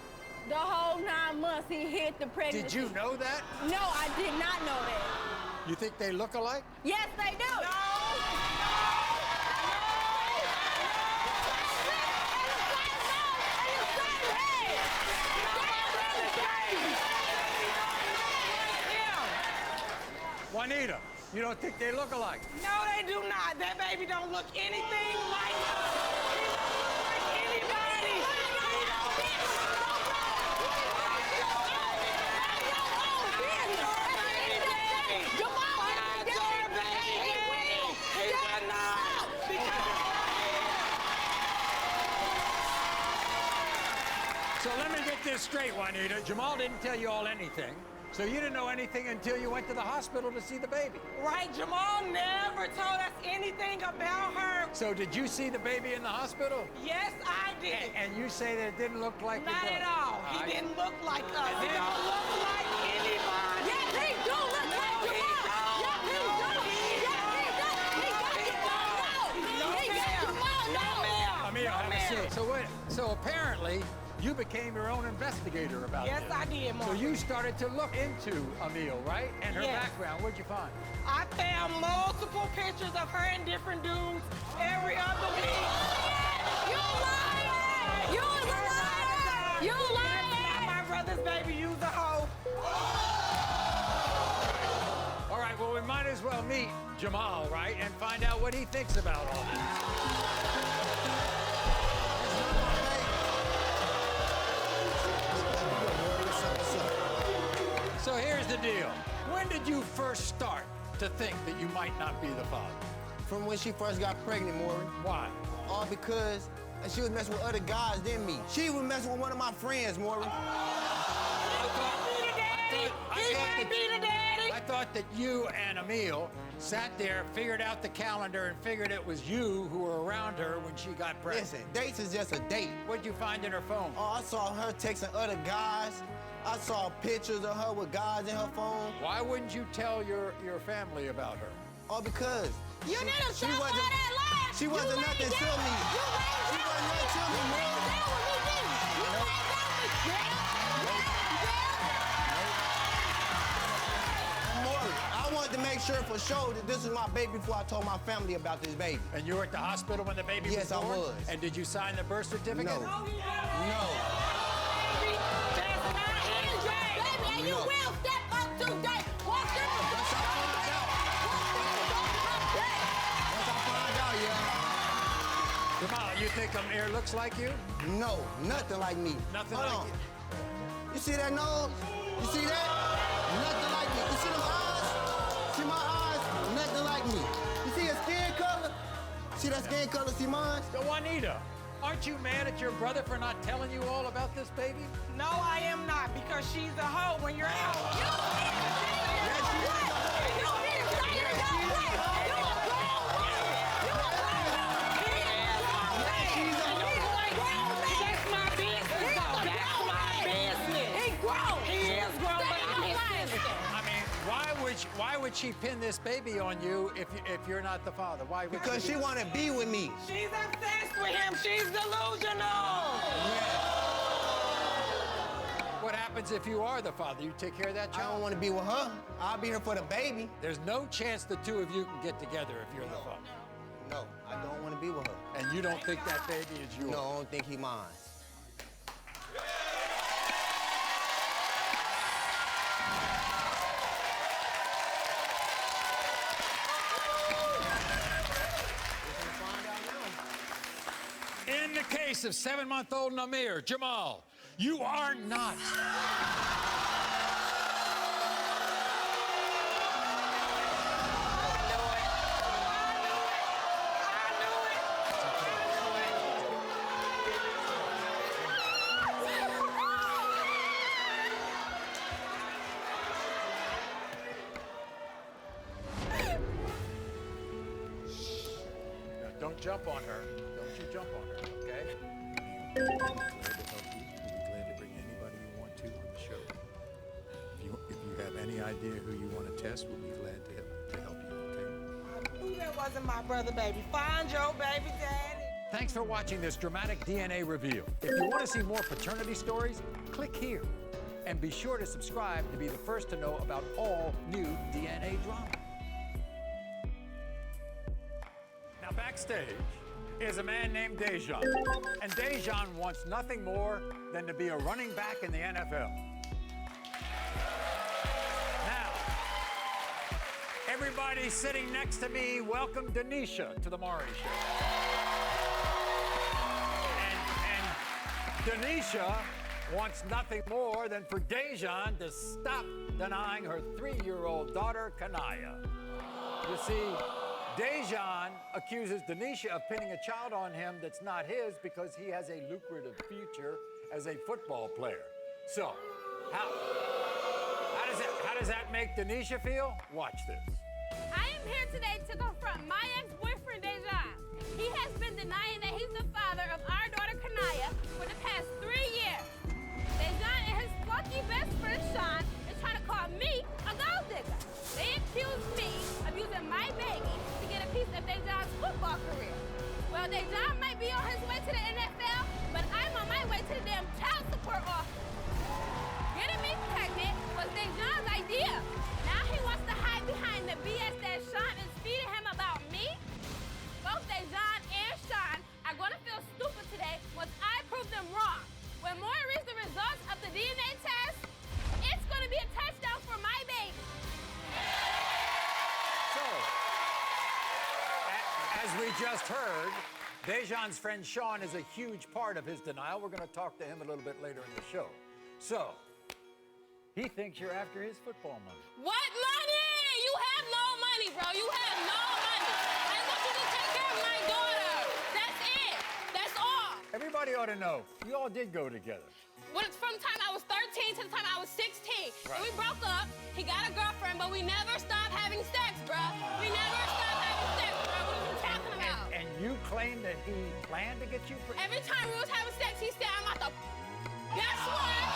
The whole 9 months he hid the pregnancy. Did you know that? No, I did not know that. You think they look alike? Yes, they do. No. Juanita, you don't think they look alike? No, they do not. That baby don't look anything like anybody. So let me get this straight, Juanita. Jamal didn't tell you all anything. So you didn't know anything until you went to the hospital to see the baby. Right, Jamal never told us anything about her. So did you see the baby in the hospital? Yes, I did. And you say that it didn't look like your Not brother? at all. He didn't look like us. He don't look like anybody. Yes, he do look like Jamal. Yes, he do. So apparently, you became your own investigator about Yes, this. I did, So Mark. you started to look into Emil, right? And her Yes. background. What'd you find? I found multiple pictures of her and different dudes every other week. You liar! You was a liar! You liar! That's not my brother's baby. You's a hoe. All right, well, we might as well meet Jamal, right, and find out what he thinks about all this. So here's the deal. When did you first start to think that you might not be the father? From when she first got pregnant, Maury. Why? All because she was messing with other guys than me. She was messing with one of my friends, Maury. I thought that you and Emil sat there, figured out the calendar, and figured it was you who were around her when she got pregnant. Listen, dates is just a date. What'd you find in her phone? Oh, I saw her texting other guys. I saw pictures of her with guys in her phone. Why wouldn't you tell your family about her? Oh, because You need to stop all that lying. she wasn't nothing to me. She wasn't nothing to me, man. Maury, I wanted to make sure for sure that this is my baby before I told my family about this baby. And you were at the hospital when the baby was born? Yes, I was. And did you sign the birth certificate? No. No. No. You will step up today. Walk in the door. Jamal, you think Amir looks like you? No, nothing like me. Nothing Hold like on. you? You see that nose? You see that? Nothing like me. You see them eyes? See my eyes? Nothing like me. You see his skin color? See that skin color? See mine? So Juanita, aren't you mad at your brother for not telling you all about this baby? No, I am not, because she's a hoe when you're out. Why would she pin this baby on you if you're not the father? Why would Because she want to be with me. She's obsessed with him. She's delusional. What happens if you are the father? You take care of that child? I don't want to be with her. I'll be here for the baby. There's no chance the two of you can get together if you're the father. No, I don't want to be with her. And you don't think that baby is yours? No, I don't think he mine. In the case of 7-month-old Namir, Jamal, you are not. Now, don't jump on her. Don't you jump on her, okay? We'll be glad to help you. We'll be glad to bring anybody you want to on the show. If you have any idea who you want to test, we'll be glad to help you, okay? I knew that wasn't my brother, baby. Find your baby daddy. Thanks for watching this dramatic DNA reveal. If you want to see more paternity stories, click here. And be sure to subscribe to be the first to know about all new DNA drama. Now, backstage is a man named Dejan. And Dejan wants nothing more than to be a running back in the NFL. Now, everybody sitting next to me, welcome Denisha to the Maury Show. And Denisha wants nothing more than for Dejan to stop denying her 3-year-old daughter, Kanaya. You see, Dejan accuses Denisha of pinning a child on him that's not his because he has a lucrative future as a football player. So, how does that make Denisha feel? Watch this. I am here today to confront my ex-boyfriend, Dejan. He has been denying that he's the father of our daughter, Kanaya, for the past 3 years. Dejan and his lucky best friend, Sean, is trying to call me a gold digger. They accuse me of using my baby to get a piece of Dejan's football career. Well, Dejan might be on his way to the NFL, but I'm on my way to the damn child support office. Getting me pregnant was Dejan's idea. Now he wants to hide behind the BS that Sean is feeding him about me. Both Dejan and Sean are going to feel stupid today just heard, Dejan's friend Sean is a huge part of his denial. We're going to talk to him a little bit later in the show. So, he thinks you're after his football money. What money? You have no money, bro. You have no money. I want you to take care of my daughter. That's it. That's all. Everybody ought to know, you all did go together. From the time I was 13 to the time I was 16. Right. And we broke up. He got a girlfriend, but we never stopped having sex, bro. We never stopped having sex, bro. What are you talking about? And you claim that he planned to get you pregnant? Every time we was having sex, he said, I'm out the... Guess what?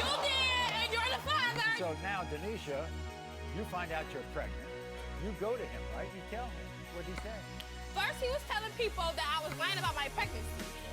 You did, and you're the father. So now, Denisha, you find out you're pregnant. You go to him, right? You tell him. What'd he say? First, he was telling people that I was lying about my pregnancy.